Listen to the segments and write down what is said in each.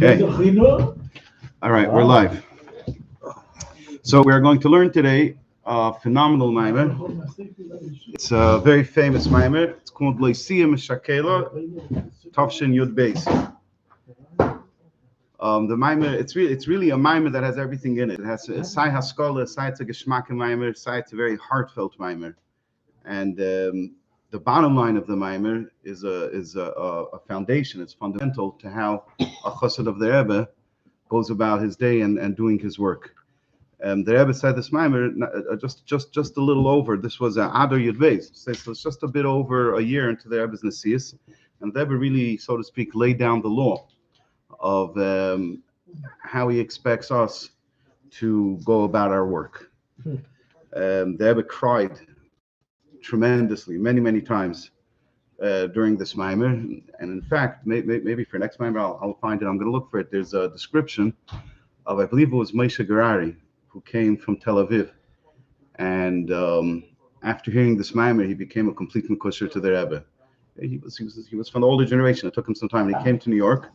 Okay. All right, we're live. So we're going to learn today a phenomenal mimer. It's a very famous mimer. It's called Sihyeh Mishakela, Tafshin Yud Beis. The mimer, it's really a mimer that has everything in it. It has a Sai Haskola, Sai it's a Geschmack mimer, Sai it's a very heartfelt mimer. And the bottom line of the mimer is a foundation. It's fundamental to how a chassid of the Rebbe goes about his day and doing his work. The Rebbe said this mimer just a little over. This was Adar Yud Beis, so it's just a bit over a year into the Rebbe's Nesius, and the Rebbe really, so to speak, laid down the law of how he expects us to go about our work. The Rebbe cried tremendously, many times during this mimer, and in fact, maybe for next mimer I'll find it. I'm going to look for it. There's a description of, I believe it was Moshe Gerari, who came from Tel Aviv, and after hearing this mimer, he became a complete mekusher to the Rebbe. He was from the older generation. It took him some time. And he came to New York,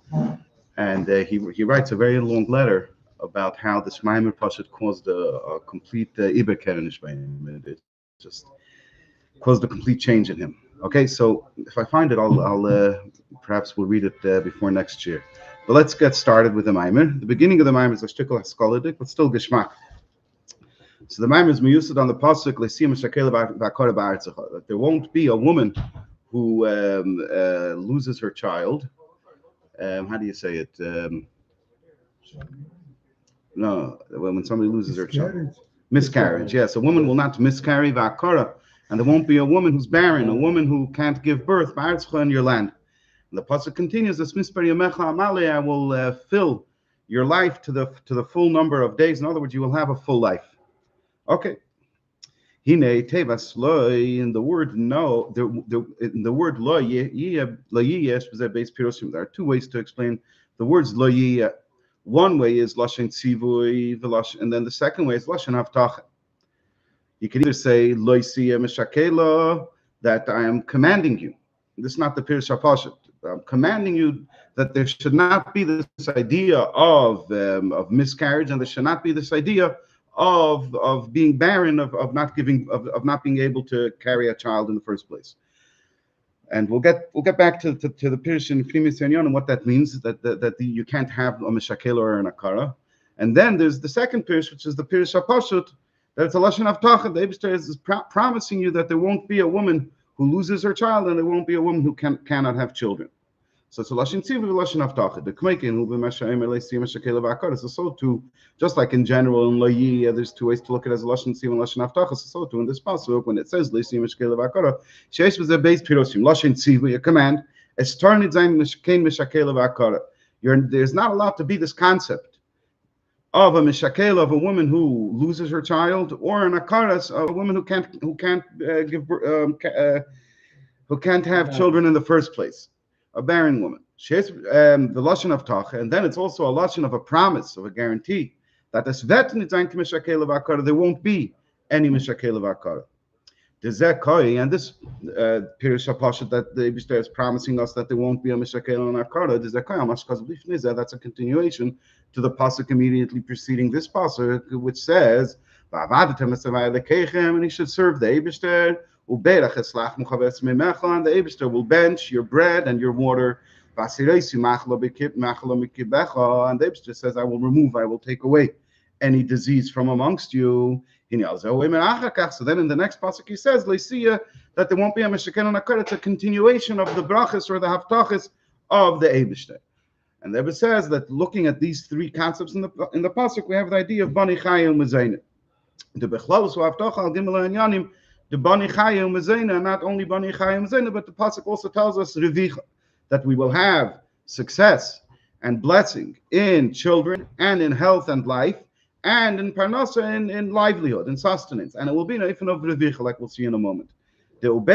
and he writes a very long letter about how this mimer pashut caused a complete iberkerenish by him. It just caused a complete change in him. Okay, so if I find it, I'll perhaps we'll read it before next year. But let's get started with the mimer. The beginning of the mimer is a shtickle haskoladik, but still geschmack. So the mimer is miyusad on the pasuk Sihyeh Mishakela v'akora ba'artzecha, that there won't be a woman who loses her child. How do you say it? No, when somebody loses her child, miscarriage. Yes, a woman will not miscarry v'akora, and there won't be a woman who's barren, a woman who can't give birth ba'artzecha in your land. And the pasuk continues, "As mispar yamecha amale, I will fill your life to the full number of days." In other words, you will have a full life. Okay. Hine tevas loy, in the word no, in the word lo yesh beis pirosim. There are two ways to explain the words lo yeh. One way is lashon tzivui v'lash, and then the second way is lashon havtacha. You can either say lo Sihyeh Mishakela, that I am commanding you. This is not the Pirush HaPashut. I'm commanding you that there should not be this idea of miscarriage, and there should not be this idea of being barren, of not being able to carry a child in the first place. And we'll get back to the Pirush in Primis Yanyon and what that means, that you can't have a Mishakela or an Akara. And then there's the second Pirush, which is the Pirush HaPashut, that it's a lashon havtacha. The Eibishter is promising you that there won't be a woman who loses her child, and there won't be a woman who cannot have children. So it's a lashon tzivu v'lashon havtacha. The k'meikin who b'mashayim Sihyeh Mishakela v'akara. So too, just like in general in loyi, there's two ways to look at it as a lashon tzivu and lashon havtacha. So too in this pasuk, when it says Sihyeh Mishakela v'akara, sheish was a beis pirosim lashon tzivu, a command. Estarnid zayin mishkein Mishakela v'akara. There's not allowed to be this concept of a mishakela, of a woman who loses her child, or an akaras, a woman who can't have children in the first place, a barren woman. She has the lashon havtacha, and then it's also a lashon of a promise, of a guarantee that there won't be any mishakela v'akara. And this Pirush HaPashut, that the Eibishter is promising us that there won't be a Mishakela and Akara, that's a continuation to the pasuk immediately preceding this pasuk, which says, and he should serve the Eibishter, and the Eibishter will bench your bread and your water, and the Eibishter says, I will take away any disease from amongst you. So then in the next pasuk he says, that there won't be a Mishakela and Akara. It's a continuation of the brachas or the haftachas of the Eibishter. And the Rebbe says that looking at these three concepts in the pasuk, we have the idea of bani chaya and mezayna. The bechlalos haftacha al gimel hanyanim, the bani chaya and mezayna, not only bani chaya and mezayna, but the pasuk also tells us revicha, that we will have success and blessing in children and in health and life, and in parnasa, in livelihood, in sustenance, and it will be an ifan of revicha, like we'll see in a moment. When the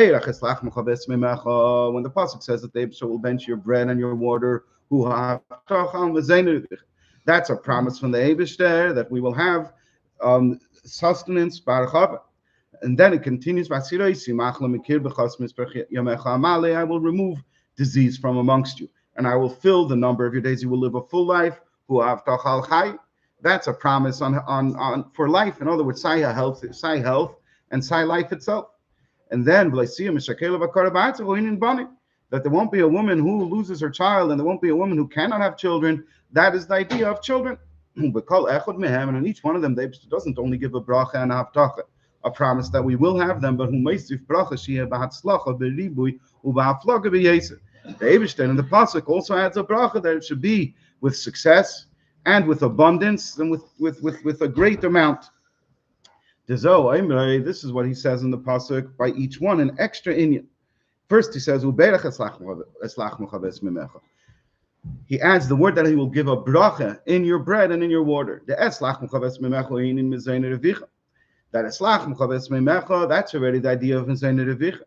pasuk says that the Eibishter will bench your bread and your water, that's a promise from the Eibishter that we will have sustenance. And then it continues, I will remove disease from amongst you. and I will fill the number of your days. You will live a full life. That's a promise on for life. In other words, Sihyeh health, and Sihyeh life itself. And then Sihyeh Mishakela that there won't be a woman who loses her child, and there won't be a woman who cannot have children. That is the idea of children. And on each one of them, they doesn't only give a bracha and a haftacha, a promise that we will have them, but who meisif bracha sheyeh b'hatzlacha b'ribui u'b'haflaga b'yesir. The Eibishter in the pasuk also adds a bracha that it should be with success and with abundance and with a great amount. This is what he says in the pasuk by each one, an extra inyan. First, he says, he adds the word that he will give a bracha in your bread and in your water. The eslach muchaves mimecha in mezayne revicha. That eslach muchaves mimecha, that's already the idea of mezayne revicha.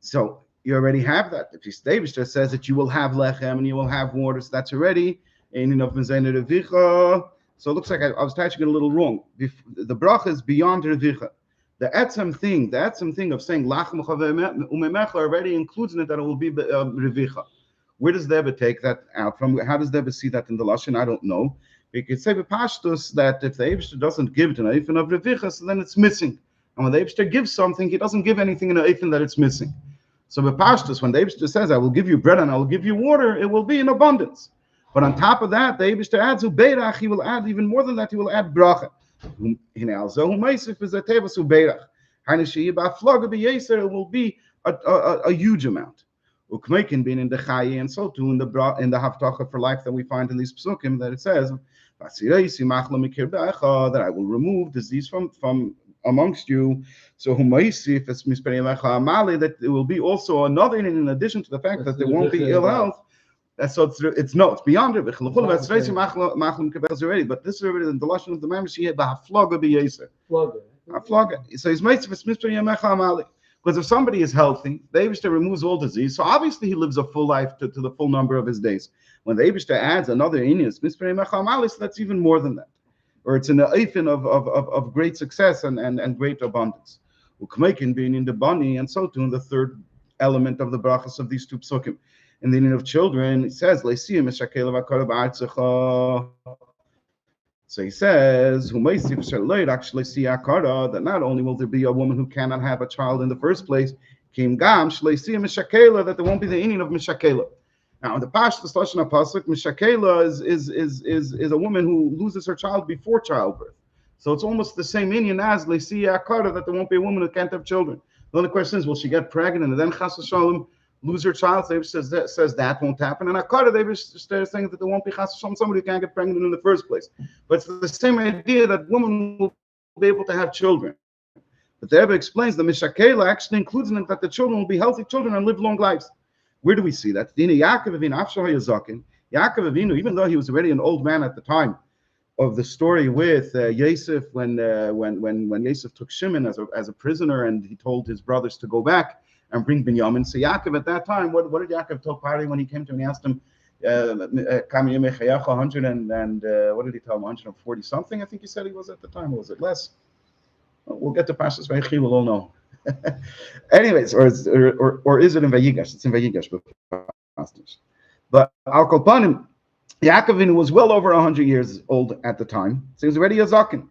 So you already have that. If Eibishter says that you will have lechem and you will have water, so that's already in of mezayne revicha. So it looks like I was touching it a little wrong. The bracha is beyond revicha. The etzem thing of saying lach umemecha already includes in it that it will be revicha. Where does the Rebbe take that out from? How does the Rebbe see that in the Lashon? I don't know. We could say b'pashtus that if the Eibishter doesn't give it an eifin of revicha, so then it's missing. And when the Eibishter gives something, he doesn't give anything in an eifin that it's missing. So b'pashtus, when the Eibishter says, "I will give you bread and I will give you water," it will be in abundance. But on top of that, the Eibishter adds ubeirach. He will add even more than that. He will add bracha. It will be a huge amount. Ukmeikin being in the chayi, and so too in the haftacha for life that we find in these psukim that it says that I will remove disease from amongst you. So that it will be also another in addition to the fact that there won't be ill health. So it's beyond it. But this is already the lashon of the mamish. He had the haflaga b'yeser. So he's made because if somebody is healthy, the Eibishter removes all disease. So obviously he lives a full life to the full number of his days. When the Eibishter adds another inyan, so that's even more than that, or it's in an eifin of great success and great abundance. Ukmeikin being in the bani, and so too in the third element of the brachas of these two psukim. In the inyan of children, it says Sihyeh Mishakela v'akara. So he says, that not only will there be a woman who cannot have a child in the first place, that there won't be the inyan of Mishakela. Now, in the Pashtus Lashon HaPasuk, Mishakela is a woman who loses her child before childbirth. So it's almost the same inyan as Sihyeh Akara, that there won't be a woman who can't have children. The only question is, will she get pregnant and then Chas v'Shalom lose her child? So says that won't happen. And Akara, they were saying that there won't be Chas v'Shalom, somebody who can't get pregnant in the first place. But it's the same idea that women will be able to have children. But the Rebbe explains the Mishakela actually includes in it that the children will be healthy children and live long lives. Where do we see that? Yaakov Avinu, even though he was already an old man at the time of the story with Yosef, when Yosef took Shimon as a prisoner and he told his brothers to go back and bring Binyamin. So Yaakov at that time, what did Yaakov tell Pari when he came to him and he asked him, 100 and what did he tell him, 140 something? I think he said he was at the time, or was it less? We'll get to Parshas Vayechi, we'll all know. Anyways, or is it in Vayigash? It's in Vayigash, but Al Kolpanim, Yaakov was well over 100 years old at the time, so he was already a zaken.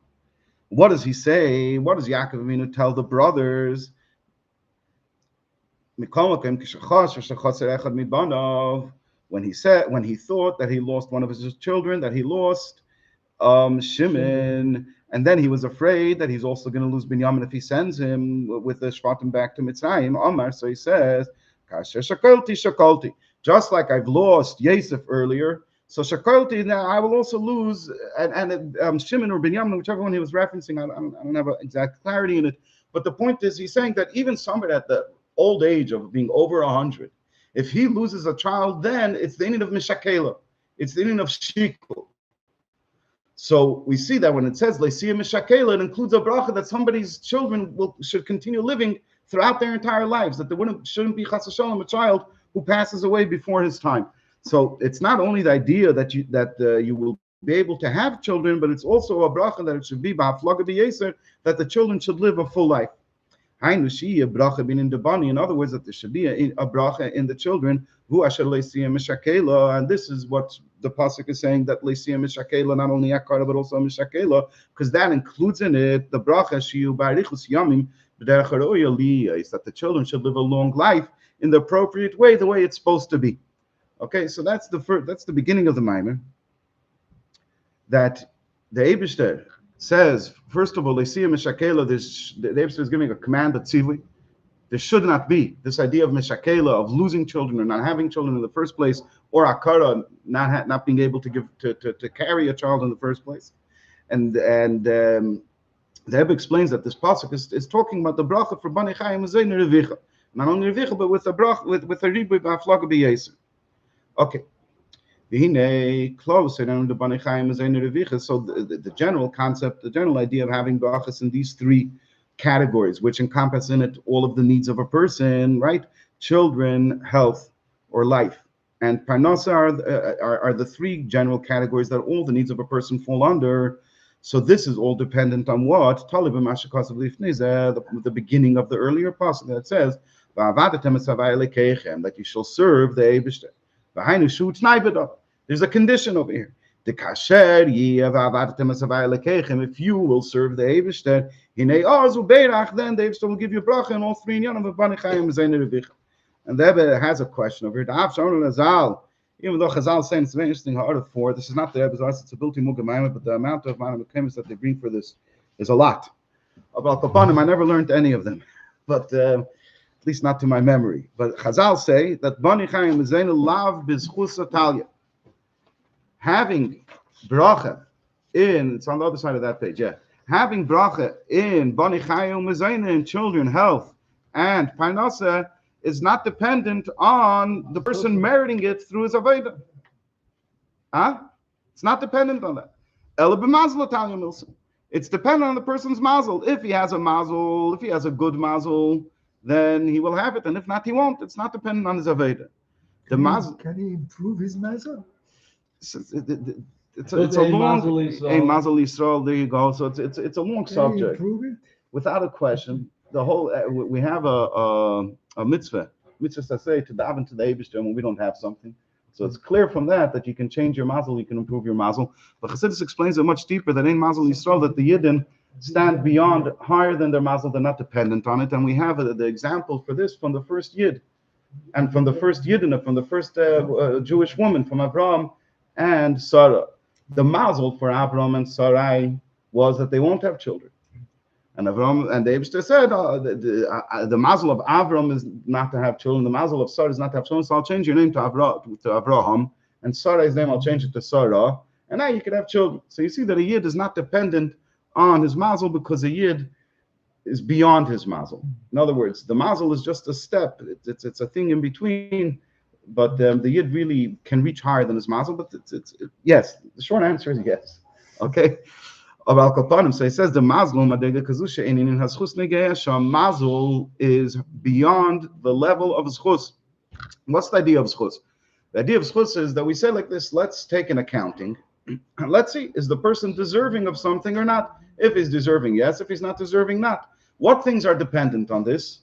What does he say? What does Yaakov Avinu tell the brothers? When he thought that he lost one of his children, that he lost Shimon, and then he was afraid that he's also going to lose Binyamin if he sends him with the Shvatim back to Mitzrayim. Omar, so he says, shakolti, just like I've lost Yosef earlier, so shakolti, now I will also lose, and Shimon or Binyamin, whichever one he was referencing, I don't have exact clarity in it, but the point is, he's saying that even somebody at the old age of being over 100, if he loses a child, then it's the inyan of Mishakela, it's the inyan of Shikul. So we see that when it says Sihyeh Mishakela, it includes a bracha that somebody's children should continue living throughout their entire lives, that there shouldn't be Chas v'Shalom a child who passes away before his time. So it's not only the idea that you will be able to have children, but it's also a bracha that it should be b'haflaga b'yeser, that the children should live a full life. In other words, that there should be a bracha in the children. And this is what the pasuk is saying, that Sihyeh Mishakela, not only Akara but also Mishakela, because that includes in it the bracha shiyu barichus yamim b'derech haroya liyah, is that the children should live a long life in the appropriate way, the way it's supposed to be. Okay, so that's the beginning of the Maimer. That the Eibishter says, first of all, Sihyeh Mishakela, the Eibishter is giving a command at Tzivui. There should not be this idea of Mishakela, of losing children or not having children in the first place, or Akara, not being able to carry a child in the first place. And the Rebbe explains that this pasuk is talking about the bracha for Bani Chayim Zayin Revicha. Not only Revicha, but with a bracha, with a ribuy b'aflaga b'yeser. Okay. Close, and the Bani Chayim Zayin Revicha. So the general concept, the general idea of having brachas in these three categories, which encompass in it all of the needs of a person, right? Children, health, or life. And parnasa are the three general categories that all the needs of a person fall under. So this is all dependent on what? The beginning of the earlier passage that says, that you shall serve the Eibishter. There's a condition over here. If you will serve the Eibishter, then the Eibishter will give you bracha in all three inyanim of Bani Chayim Zayin Revicha. And the Rebbe has a question over here. Even though Chazal is saying it's very interesting, this is not the Rebbe's answer, it's a built-in Mugamayim, but the amount of Ma'anim that they bring for this is a lot. About Kapanim, I never learned any of them, but at least not to my memory. But Chazal say that Bani Chayim Zayin Lav Bizchus Atalia. Having bracha it's on the other side of that page, yeah. Having bracha in Bani Chayim Zayin, in children, health, and parnasa, is not dependent on the person meriting it through his avodah. It's not dependent on that. It's dependent on the person's mazel. If he has a mazel, if he has a good mazel, then he will have it, and if not, he won't. It's not dependent on his avodah. Can he improve his mazel? It's a long mazel Yisrael. There you go. So it's a long subject. Without a question. The whole we have a mitzvah to say to daven to the Eibishter when we don't have something. So it's clear from that you can change your mazel, you can improve your mazel. But Chassidus explains it much deeper, that in mazel Yisrael, that the Yidden stand beyond, higher than their mazel, they're not dependent on it. And we have the example for this from the first Yid, and from the first Yidden, from the first Jewish woman, from Abraham and Sarah. The mazel for Abraham and Sarai was that they won't have children. And Avram and the Eibishter said, the mazel of Avram is not to have children. The mazel of Sarah is not to have children. So I'll change your name to Avraham, and Sarah's name I'll change it to Sarah, and now you can have children. So you see that a Yid is not dependent on his mazel, because a Yid is beyond his mazel. In other words, the mazel is just a step. It's a thing in between, but the Yid really can reach higher than his mazel. But yes. The short answer is yes. Okay. So he says the mazel is beyond the level of zchus. What's the idea of zchus? The idea of zchus is that we say like this: let's take an accounting. Let's see, is the person deserving of something or not? If he's deserving, yes. If he's not deserving, not. What things are dependent on this?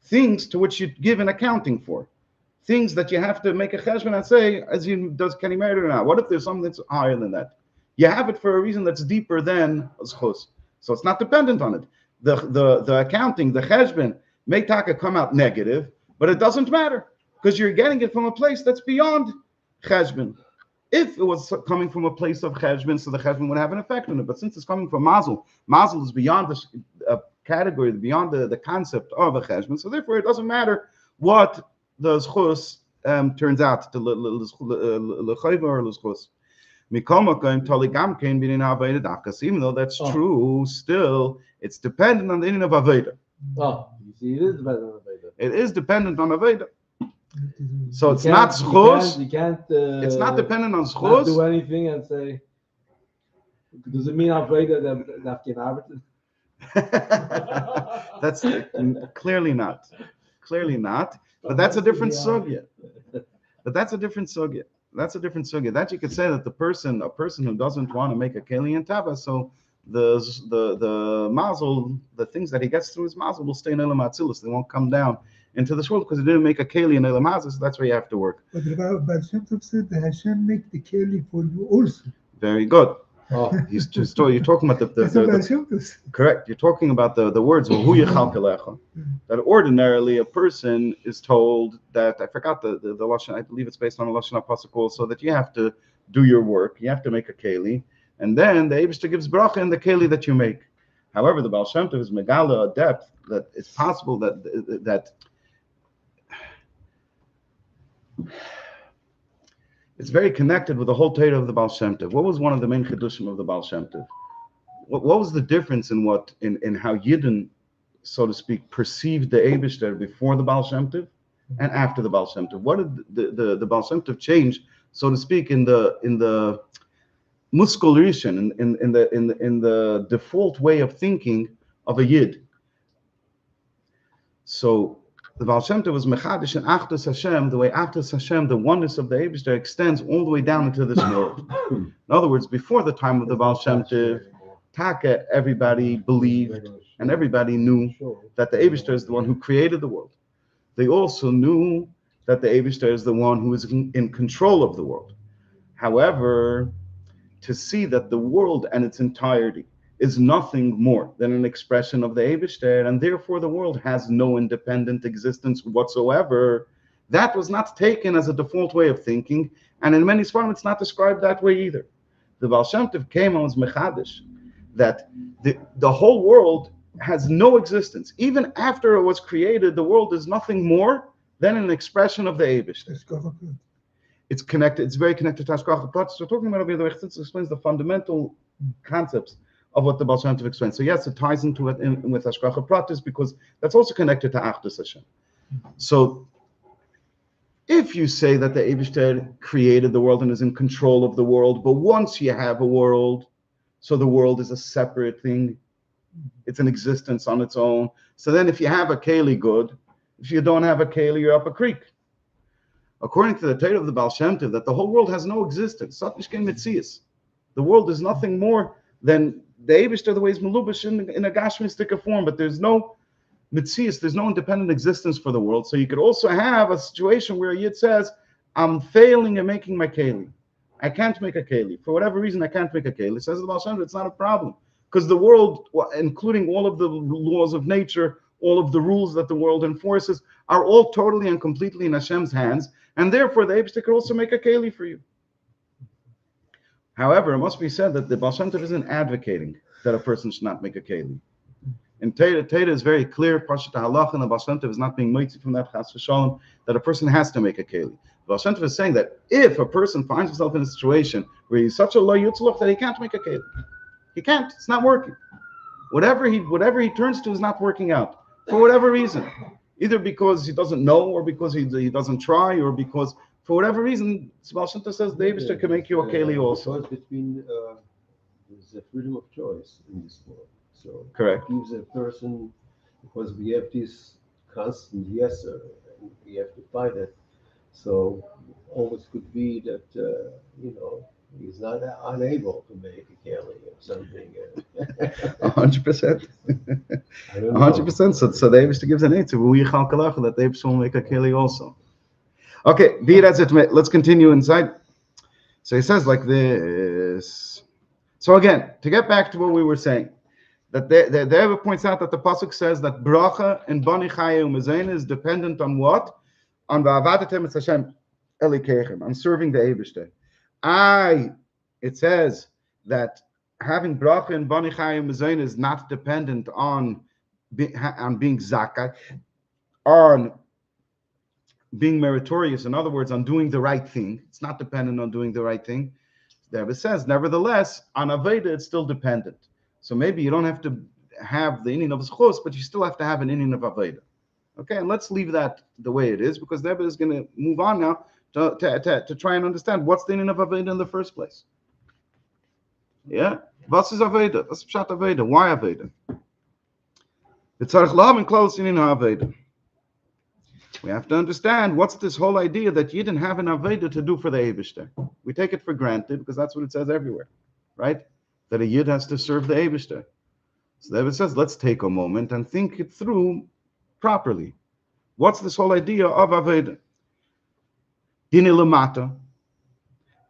Things to which you give an accounting for. Things that you have to make a cheshbon and say, can he merit it or not? What if there's something that's higher than that? You have it for a reason that's deeper than zchus, so it's not dependent on it. The accounting, the cheshbon, may taka come out negative, but it doesn't matter, because you're getting it from a place that's beyond cheshbon. If it was coming from a place of cheshbon, so the cheshbon would have an effect on it. But since it's coming from mazel is beyond the category, beyond the concept of a cheshbon. So therefore, it doesn't matter what the zchus turns out to l'chayva or l'zchus. Even though that's true, still it's dependent on the inyan of Aveda. You see, it is dependent on Aveda. It is dependent on Aveda. So it's not zchus. You can't. It's not dependent on zchus. Not do anything and say. Does it mean Aveda that can arbiter? That's clearly not. Clearly not. But that's a different sugya. That's a different sugya. That you could say that a person who doesn't want to make a keli and tava, so the mazel, the things that he gets through his mazel will stay in Elam Atzilus. They won't come down into this world because he didn't make a keli in Elam Hazeh, so that's where you have to work. But Rabbi Baal Shem Tov said that Hashem make the keli for you also. Very good. Oh, You're talking about That's what Baal Shem Tov said. correct. You're talking about the words "Hu yechalkelecha." That ordinarily a person is told that, I forgot the lashon. I believe it's based on a lashon pasuk also, that you have to do your work. You have to make a keli, and then the Eibishter gives bracha in the keli that you make. However, the Baal Shem Tov is megala a depth that it's possible that it's very connected with the whole Torah of the Baal Shem Tov. What was one of the main chidushim of the Baal Shem Tov? What was the difference in how Yidden, so to speak, perceived the Eibishter before the Baal Shem Tov and after the Baal Shem Tov? What did the Baal Shem Tov change, so to speak, in the muskul rishon, in the default way of thinking of a Yid? So the Baal Shem Tov was mechadish and achdus Hashem, the way achdus Hashem, the oneness of the Eibishter, extends all the way down into this world. In other words, before the time of the Baal Shem Tov, Taka, everybody believed and everybody knew that the Eibishter is the one who created the world. They also knew that the Eibishter is the one who is in control of the world. However, to see that the world and its entirety is nothing more than an expression of the Eibishter, and therefore the world has no independent existence whatsoever, that was not taken as a default way of thinking, and in many Sfarim it's not described that way either. The Baal Shem Tov came and was mechadish, that the whole world has no existence. Even after it was created, the world is nothing more than an expression of the Eibishter. It's connected. It's very connected to Hashgacha Pratis. So talking about the Rechtzitz explains the fundamental concepts of what the Baal Shem Tov explains. So yes, it ties into it with Hashgacha Pratis because that's also connected to Achdus Hashem. So if you say that the Eibishter created the world and is in control of the world, but once you have a world, so the world is a separate thing, it's an existence on its own. So then if you have a keli, good. If you don't have a keli, you're up a creek. According to the Torah of the Baal Shem Tov, that the whole world has no existence. The world is nothing more than the Eibishter, the way is melubash in a gashmistic form, but there's no mitzias, there's no independent existence for the world. So you could also have a situation where a Yid says, I'm failing at making my keli. I can't make a keli. For whatever reason, I can't make a keli. Says the Baal Shem Tov, it's not a problem. Because the world, including all of the laws of nature, all of the rules that the world enforces, are all totally and completely in Hashem's hands. And therefore, the Eibishter could also make a keli for you. However, it must be said that the Baal Shem Tov isn't advocating that a person should not make a keli. And Torah is very clear, Parshat HaHalach, and the Baal Shem Tov is not being mitzi from that chas v'shalom, that a person has to make a keli. The Baal Shem Tov is saying that if a person finds himself in a situation where he's such a lo yitzluch that he can't make a keli, he can't. It's not working. Whatever he turns to is not working out for whatever reason, either because he doesn't know, or because he doesn't try, or because for whatever reason, Baal Shem Tov says the Eibishter can make you a keli also. Between there's a freedom of choice in this world. So correct. It gives a person, because we have this constant yes sir, and we have to fight it. So always could be that he's not unable to make a keli or something. 100%. 100%. So the Eibishter gives an answer. That the Eibishter will make a keli also. Okay, be it as it may. Let's continue inside. So he says like this. So again, to get back to what we were saying, that the Rebbe points out that the pasuk says that bracha and bani chaya u'mezayna is dependent on what? On va'avadetem es Hashem elikechem, on serving the Eibishter. It says that having bracha and bani chaya u'mezayna is not dependent on being zakai, on being meritorious. In other words, on doing the right thing. It's not dependent on doing the right thing. The Rebbe says, nevertheless, on Aveda, it's still dependent. So maybe you don't have to have the inyan of zchus, but you still have to have an inyan of Aveda. Okay, and let's leave that the way it is, because the Rebbe is going to move on now to try and understand what's the inyan of Aveda in the first place. Yeah? What is Aveda? What's Pshat Aveda? Why Aveda? It's Tzarech and close inyan Aveda. We have to understand what's this whole idea that you didn't have an Aveda to do for the Eibishter. We take it for granted because that's what it says everywhere, right? that a Yid has to serve the Eibishter. So the Rebbe says, let's take a moment and think it through properly. What's this whole idea of Aveda? Dini Lamata.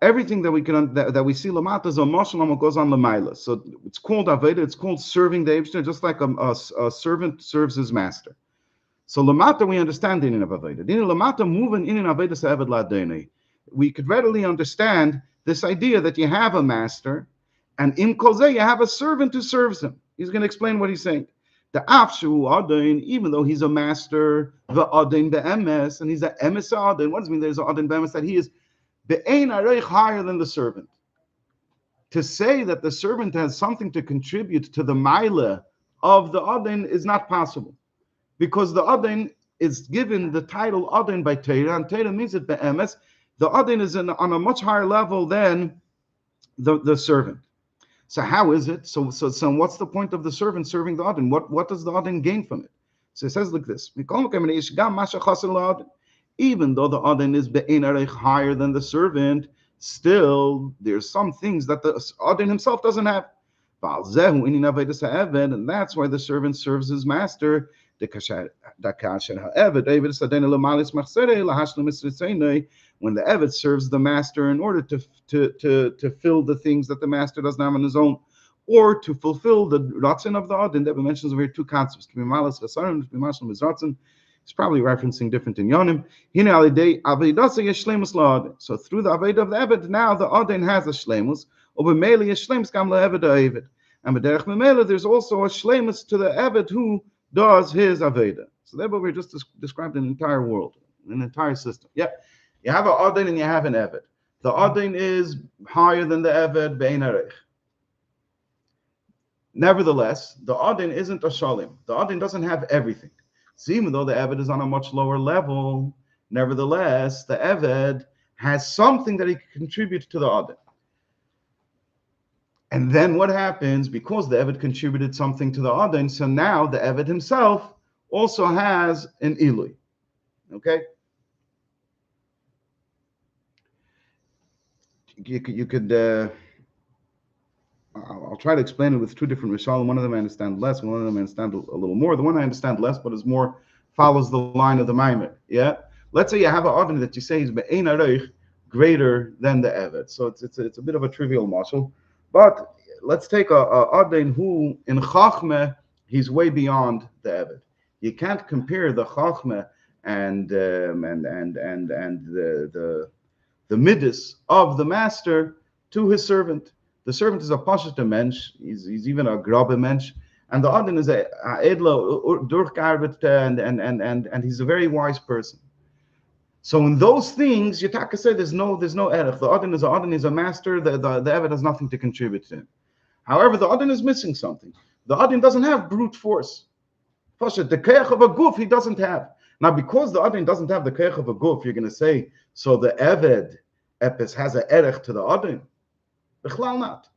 Everything that we can that we see Lamata is a mashal what goes on Lamaila. So it's called Aveda, it's called serving the Eibishter, just like a servant serves his master. So Lamata, we understand Dinin of Aveda. Dinin Lamata moving in Aveda Se'eved La'adonai. We could readily understand this idea that you have a master, and in Kozeh you have a servant who serves him. He's going to explain what he's saying. The Afshu Adin, even though he's a master, the Adin be'emes, and he's an emes Adin. What does it mean? There's an Adin be'emes that he is be'ein areich higher than the servant. To say that the servant has something to contribute to the Maila of the Adin is not possible. Because the Adin is given the title Adin by Torah, and Torah means it be'emes. The Adin is on a much higher level than the servant. So how is it? So what's the point of the servant serving the Adin? What does the Adin gain from it? So it says like this: even though the Adin is be'ein arech higher than the servant, still there's some things that the Adin himself doesn't have. And that's why the servant serves his master. When the Eved serves the master in order to fill the things that the master doesn't have on his own, or to fulfill the ratzin of the Adin. That mentions over here two concepts: to be malas chasarim, to be mashal mizratzin. He's probably referencing different in Yonim. So through the Aved of the Eved, now the Adin has a shlemus. Over Meli a shlemus kam le'Eved ha'Eved. And b'derech memela, there's also a shlemus to the Eved who does his Aveda. So therefore we just described an entire world, an entire system. Yeah, you have an Adin and you have an Eved. The Adin is higher than the Eved, be'ein arech. Nevertheless, the Adin isn't a shalim. The Adin doesn't have everything. So even though the Eved is on a much lower level, nevertheless, the Eved has something that he can contribute to the Adin. And then what happens? Because the Eved contributed something to the Adin, so now the Eved himself also has an Ilui. Okay? You could I'll try to explain it with two different Rishalim. One of them I understand less, one of them I understand a little more. The one I understand less, but is more follows the line of the Maimer. Yeah? Let's say you have an Adin that you say is be'ein areich, greater than the Eved. So it's a bit of a trivial mashal. But let's take a Adin who in Chachmeh he's way beyond the Eved. You can't compare the Chachmeh and the midas of the master to his servant. The servant is a pashut mensch. He's even a grabe mensch, and the Adin is a edla durchgearbeitet and he's a very wise person. So in those things, Yitaka said there's no erech. The Adin is a master. The Eved has nothing to contribute to him. However, the Adin is missing something. The Adin doesn't have brute force. The keich of a guf he doesn't have. Now, because the Adin doesn't have the keich of a guf, you're going to say, so the Eved epis has an erech to the Adin. B'chlal not.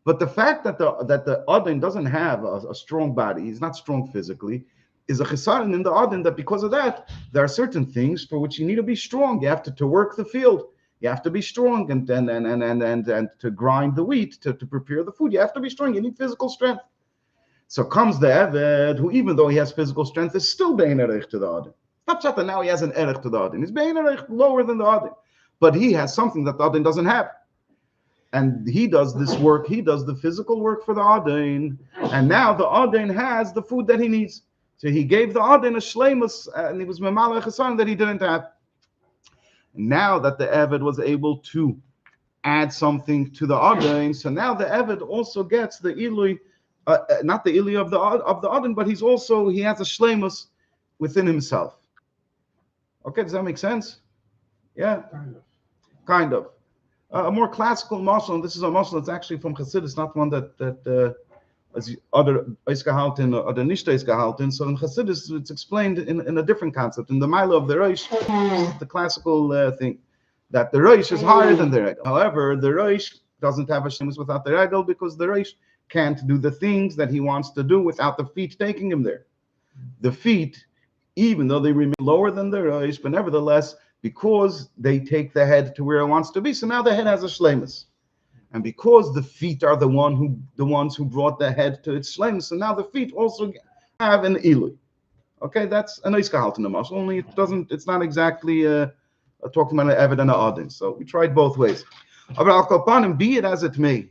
But the fact that the Adin doesn't have a strong body, he's not strong physically, is a chesaron in the Adin, that because of that, there are certain things for which you need to be strong. You have to work the field. You have to be strong and to grind the wheat, to prepare the food. You have to be strong. You need physical strength. So comes the Eved, who even though he has physical strength, is still bein erech to the Adin. Not just that now he has an erech to the Adin. He's bein erech lower than the Adin. But he has something that the Adin doesn't have. And he does this work. He does the physical work for the Adin. And now the Adin has the food that he needs. So he gave the Adin a shleimus, and he was memalech chesaron that he didn't have. Now that the Eved was able to add something to the Adin, so now the Eved also gets the Ilui, not the Ilui of the Adin, but he has a shleimus within himself. Okay, does that make sense? Yeah? Kind of. A more classical mashal, and this is a mashal that's actually from Chassidus, not one that as other Eisgehalten or the Nicht Eisgehalten. So in Chassidus, it's explained in a different concept. In the Milo of the Reish, the classical thing, that the Reish is higher than the Regel. However, the Reish doesn't have a Shemus without the Regel, because the Reish can't do the things that he wants to do without the feet taking him there. The feet, even though they remain lower than the Reish, but nevertheless, because they take the head to where it wants to be, so now the head has a Shlemus. And because the feet are the ones who brought the head to its shlemus, so now the feet also have an ilui. Okay, that's a nice gehalten mashal. Only it's not exactly talking about an eved and an adin. So we tried both ways. But al kolpanim, be it as it may,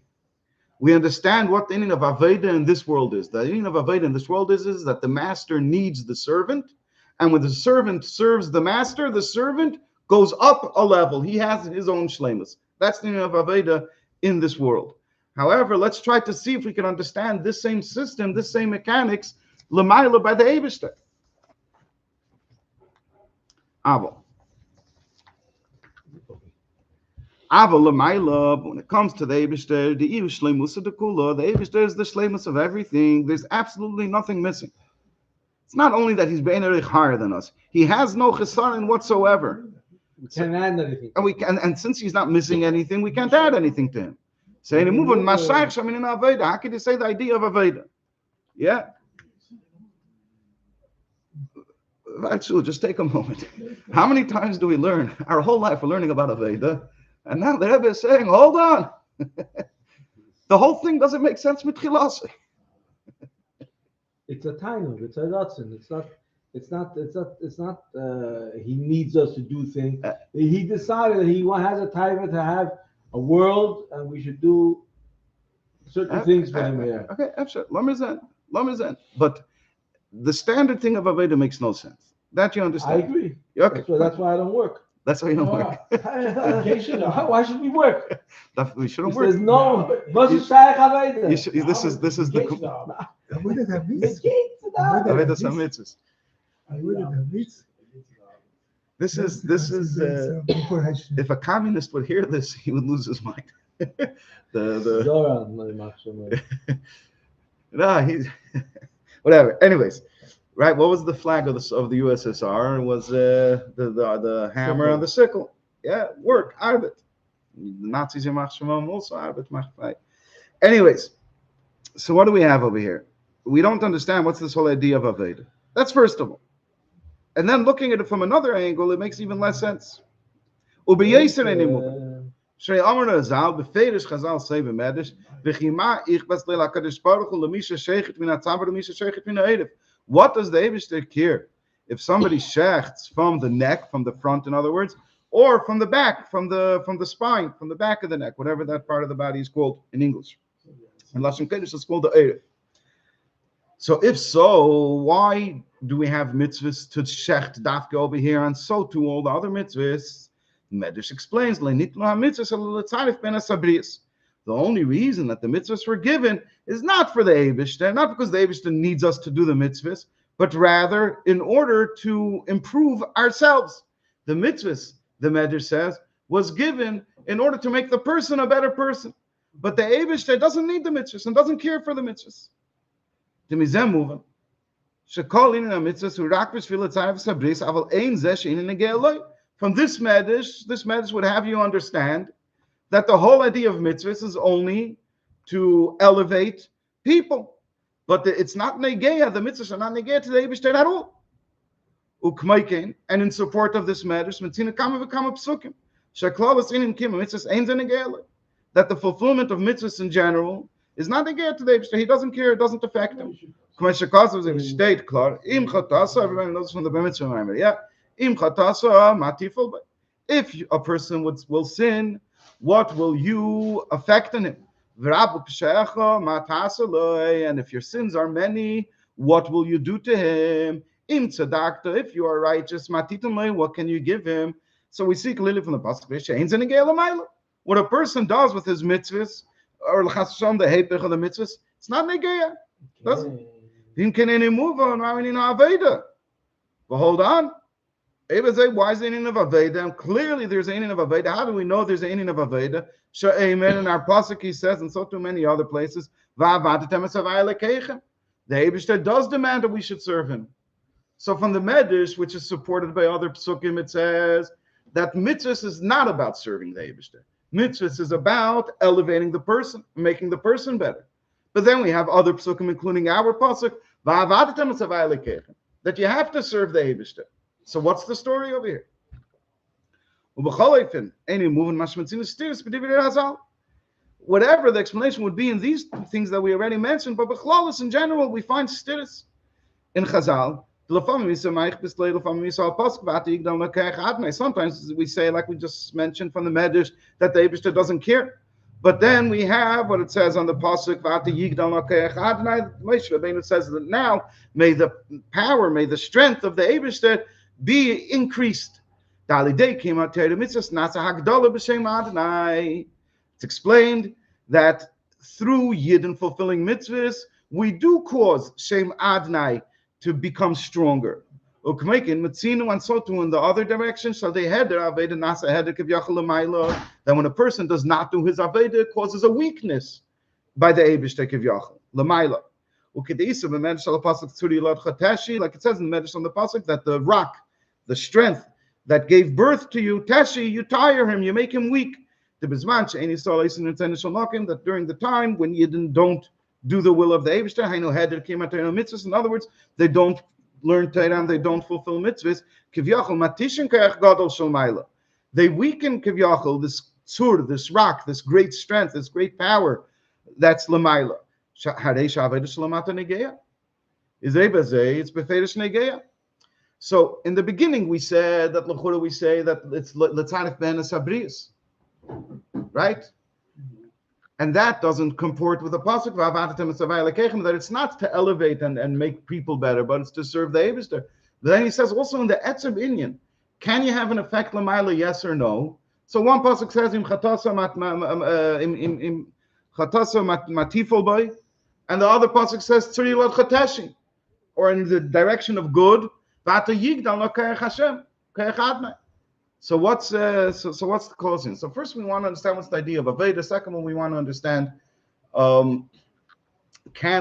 we understand what the meaning of aveda in this world is. The meaning of aveda in this world is that the master needs the servant, and when the servant serves the master, the servant goes up a level. He has his own shlemus. That's the meaning of aveda in this world. However, let's try to see if we can understand this same system, this same mechanics, l'mayla by the Eibishter. When it comes to the Eibishter, the shleimus of the kula, the Eibishter is the shleimus of everything. There's absolutely nothing missing. It's not only that he's beinarich higher than us; he has no chesaron whatsoever. We can't add anything. And since he's not missing anything, we can't add anything to him. So in a movement, how could you say the idea of aveda? Yeah. Actually, just take a moment. How many times do we learn? Our whole life we're learning about aveda, and now the Rebbe is saying, "Hold on, the whole thing doesn't make sense with chilasi." It's a tainug. It's a ratzon. It's not. He needs us to do things. He decided that he has a taiva to have a world, and we should do certain things for him here. Okay, absolutely. Lamazan. But the standard thing of aveda makes no sense. That you understand? I agree. Okay. That's why I don't work. That's why you don't work. Why should we work? We shouldn't work. There's no. This is the. Aveda Samitzis. This is. If a communist would hear this, he would lose his mind. No, he's whatever. Anyways, right? What was the flag of the USSR? It was the hammer and the sickle. Yeah, work, arbeit. The Nazis in Machshemam also arbeit machfrei. Anyways, so what do we have over here? We don't understand what's this whole idea of aveda. That's first of all, and then looking at it from another angle, it makes even less sense. Ubeyeser anymore. Shrei Amar Azal beferish Chazal say b'medish v'chima ich bas leil HaKadosh Baruch Hu lemisha sheichet min hatzavar lemisha sheichet min ha'erev. What does the Eibishter care if somebody shechts from the neck, from the front, in other words, or from the back, from the spine, from the back of the neck, whatever that part of the body is called in English. In Lashon Kodesh, it's called the erev. So if so, why do we have mitzvahs to shecht dafka over here, and so to all the other mitzvahs? Medrash explains, the only reason that the mitzvahs were given is not for the Eibishter, not because the Eibishter needs us to do the mitzvahs, but rather in order to improve ourselves. The mitzvahs, the Medrash says, was given in order to make the person a better person. But the Eibishter doesn't need the mitzvahs and doesn't care for the mitzvahs. From this medrash would have you understand that the whole idea of mitzvahs is only to elevate people, but it's not negeya. The mitzvahs are not negeya to the Eibishter at all. And in support of this medrash, that the fulfillment of mitzvahs in general is not negeya to the Eibishter. He doesn't care. It doesn't affect him. Everybody knows from the mitzvah. Yeah. If a person will sin, what will you affect in him? And if your sins are many, what will you do to him? If you are righteous, what can you give him? So we see clearly from the pasuk, what a person does with his mitzvahs, or the hepech of the mitzvahs, it's not negeya. Doesn't. But hold on. Why is the inyan of Aveda? And clearly there's an inyan of Aveda. How do we know there's an inyan of Aveda? Amen. In our pasuk he says, and so too many other places, the Eibishter does demand that we should serve him. So from the Medrash, which is supported by other psukim, it says that mitzvahs is not about serving the Eibishter. Mitzvahs is about elevating the person, making the person better. But then we have other psukim, including our pasuk, that you have to serve the Eibishter. So what's the story over here? whatever the explanation would be in these things that we already mentioned, but b'chlalis in general, we find stiris in Chazal. Sometimes we say, like we just mentioned from the Medrash, that the Eibishter doesn't care. But then we have what it says on the pasuk, Moshe Rabbeinu says that now may the power, may the strength of the Eibishter be increased. It's explained that through Yidden fulfilling mitzvahs, we do cause Shem Adnai to become stronger. Ukmeikin and so too in the other direction, so they had their Aveda Nasa Hedek of Yachal that when a person does not do his Aveda, it causes a weakness by the Eibishtek of Yachal, Lamaila. Like it says in the Medrash on the Pasuk, that the rock, the strength that gave birth to you, Tashi, you tire him, you make him weak. That during the time when you don't do the will of the Eibishter, in other words, they don't learn Torah, they don't fulfill mitzvahs. They weaken Kivyachal, this tzur, this rock, this great strength, this great power. That's Lamaila. It's Befedish Negeya. So in the beginning we said that L'chura we say that it's L'tzarif Ben Sabrius. Right? And that doesn't comport with the pasuk that it's not to elevate and make people better, but it's to serve the Eibishter. But then he says also in the Etzer Inyan, can you have an effect l'mayla, yes or no? So one pasuk says im chatasa matifol boy, and the other pasuk says tzuri lad chateshi, or in the direction of good. So what's the causing? So first we want to understand what's the idea of Aveda. Second one, we want to understand can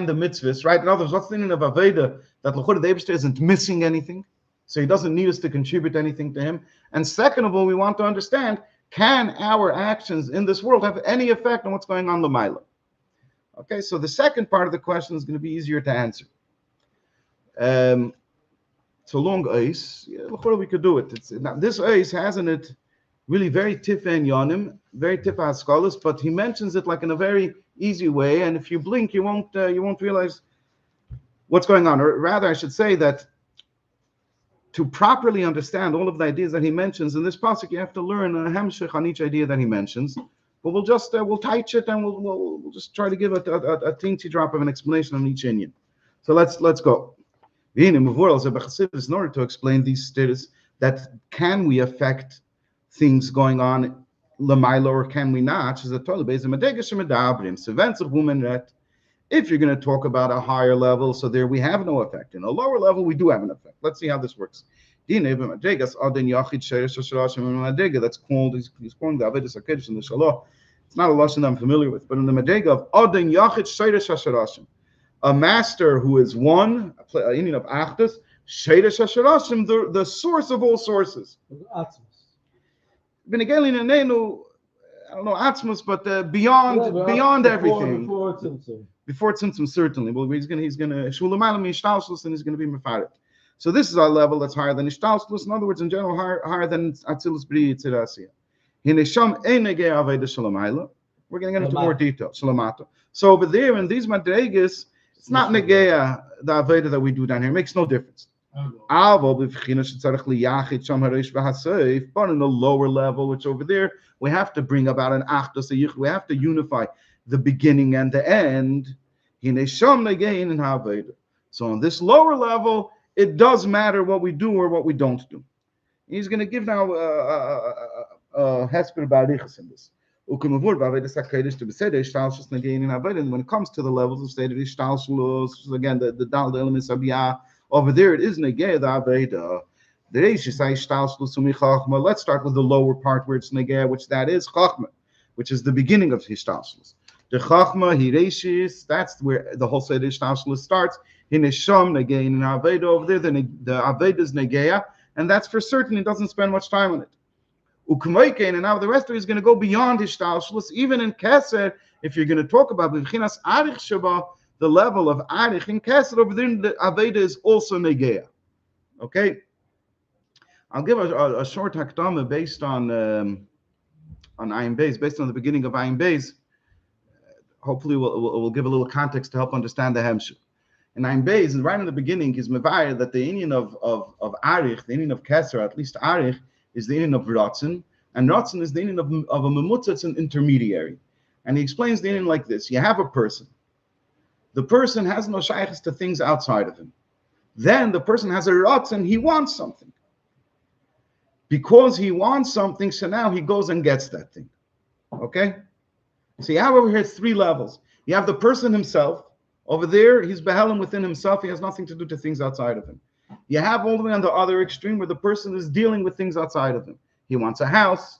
the mitzvahs, right? In other words, what's the meaning of Aveda? That L'chura the Eibishter isn't missing anything, so he doesn't need us to contribute anything to him. And second of all, we want to understand, can our actions in this world have any effect on what's going on L'mayla? Okay, so the second part of the question is going to be easier to answer. It's a long ice. Yeah, we could do it. Now, this ice has in it really very tifa and yonim, very tifa haskalas, but he mentions it like in a very easy way. And if you blink, you won't realize what's going on. Or rather, I should say that to properly understand all of the ideas that he mentions in this pasuk, you have to learn a hemshech on each idea that he mentions. But we'll just we'll touch it and we'll just try to give a teensy drop of an explanation on each inyan. So let's go. In order to explain these status, that can we affect things going on l'mayla or can we not? So events of women that if you're going to talk about a higher level, so there we have no effect. In a lower level, we do have an effect. Let's see how this works. That's called, he's calling the Avedis in the Shalah. It's not a lashon I'm familiar with, but in the Madrega of Adin Yachid Sheiresh HaSharashim, a master who is one, a union of Achdus, Sheiresh HaSharashim, the source of all sources. Benegelin Enenu, I don't know Atzmus, but beyond everything. Before Tzimtzum, certainly. Well, he's gonna Shulamalam Ishtalshus, and he's gonna be Mefaret. So this is our level that's higher than Ishtalshus. In other words, in general, higher than Atzilus Bri Yitzirasiyah. Hinesham Einege Aveda Shalamayla. We're going to get into more detail. Shalamata. So over there in these Madregas, it's not Negeya, the Aveda that we do down here. It makes no difference. But in the lower level, which over there, we have to bring about an Achdus, we have to unify the beginning and the end. So on this lower level, it does matter what we do or what we don't do. He's going to give now Hesper Barichas in this. And when it comes to the levels of state of Ishtalshalos, again, the Dal, the elements of Biyah, over there it is Negeh, the Aveda. Let's start with the lower part where it's Negeh, which that is Chachma, which is the beginning of Ishtalshalos. The Chachma, Hireshis, that's where the whole state of Ishtalshalos starts. Hinesham, Negeh, in Aveda over there, the Aveda is Negeh, and that's for certain. He doesn't spend much time on it. And now the rest of it is going to go beyond Ishtalshalos. Even in Keser, if you're going to talk about B'chinas Arich Shaba, the level of Arich in Keser, over there, the Aveda is also Negea. Okay? I'll give a short Hakdama based on Ayin Beis, based on the beginning of Ayin Beis. hopefully we'll give a little context to help understand the Hemshech. And I'm beis, and right in the beginning, is mevayir that the Indian of Arich, the Indian of Keser, at least Arich, is the Indian of Ratzin, and Ratzin is the Indian of a Memutza, it's an intermediary. And he explains the Indian like this: you have a person. The person has no shaykhs to things outside of him. Then the person has a Ratzin, he wants something. Because he wants something, so now he goes and gets that thing. Okay? So you have over here 3 levels. You have the person himself. Over there, he's behelim within himself. He has nothing to do to things outside of him. You have all the way on the other extreme where the person is dealing with things outside of him. He wants a house.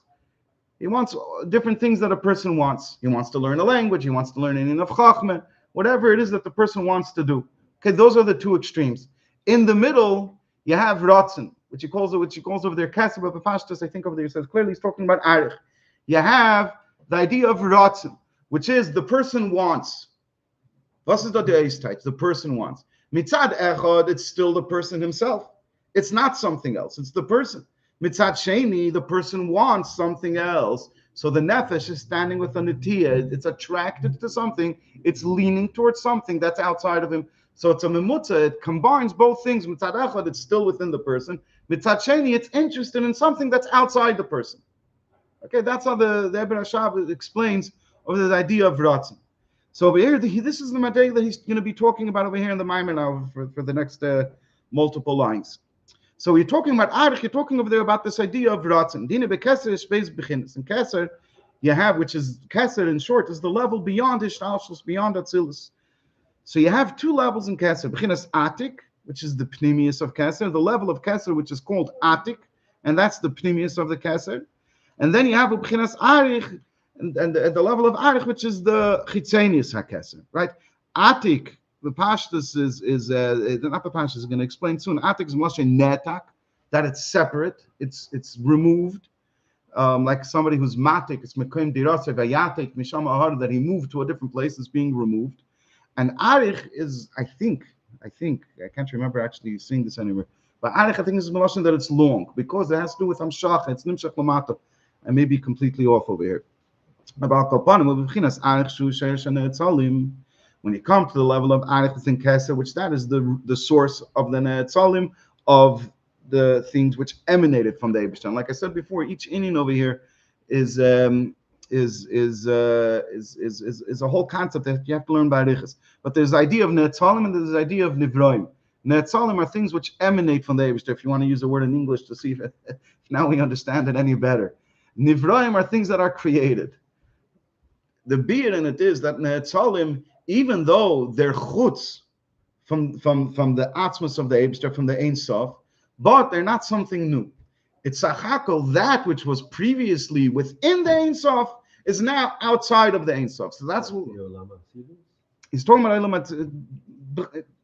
He wants different things that a person wants. He wants to learn a language. He wants to learn anything of chachma, whatever it is that the person wants to do. Okay, those are the 2 extremes. In the middle, you have ratzin, which he calls over there kasser, but Pashtus, I think over there says clearly he's talking about arich. You have the idea of ratzin, which is the person wants. Was ist da der Eistheit? The person wants. Mitzad echad, it's still the person himself. It's not something else. It's the person. Mitzad sheni, the person wants something else. So the nefesh is standing with a netiyah. It's attracted to something. It's leaning towards something that's outside of him. So it's a memutza. It combines both things. Mitzad echad, it's still within the person. Mitzad sheni, it's interested in something that's outside the person. Okay, that's how the Ibn Ashab explains of the idea of ratzin. So over here, this is the Madei that he's going to be talking about over here in the Maimon now for the next multiple lines. So you're talking about Arich, you're talking over there about this idea of Ratzin. Dine bekeser is beis beginnis. And Keser, you have, which is Keser in short, is the level beyond Ishtalshus, beyond Atzilus. So you have 2 levels in Keser. Beginnis Atik, which is the Pnimius of Keser, the level of Keser, which is called Atik, and that's the Pnimius of the Keser. And then you have Beginnis Arich, and at the level of Arich, which is the Chitzenius HaKeser, right? Atik, the Pashtus is not the Pashtus is going to explain soon. Atik is Moshe Netak, that it's separate, it's removed, like somebody who's Matik, it's Mekoim Dirase Vayatik Misham Ahar, that he moved to a different place, is being removed. And Arich is, I think, I can't remember actually seeing this anywhere, but Arich, I think, is Melashon that it's long, because it has to do with Hamshach, it's Nimshach Lamato. I may be completely off over here. About Kopanim, when you come to the level of Arich in Keser, which that is the source of the Ne'etzalim, of the things which emanated from the Eibishter. Like I said before, each inyan over here is a whole concept that you have to learn by Arichas. But there's the idea of Ne'etzalim and there's the idea of Nivroim. Ne'etzalim are things which emanate from the Eibishter, if you want to use the word in English to see if now we understand it any better. Nivroim are things that are created. The beard in it is that Ne'etzalim, even though they're chutz from the atzmus of the Eibishter, from the Ein Sof, but they're not something new. It's Sachakol, that which was previously within the Ein Sof is now outside of the Ein Sof. So that's what he's talking about.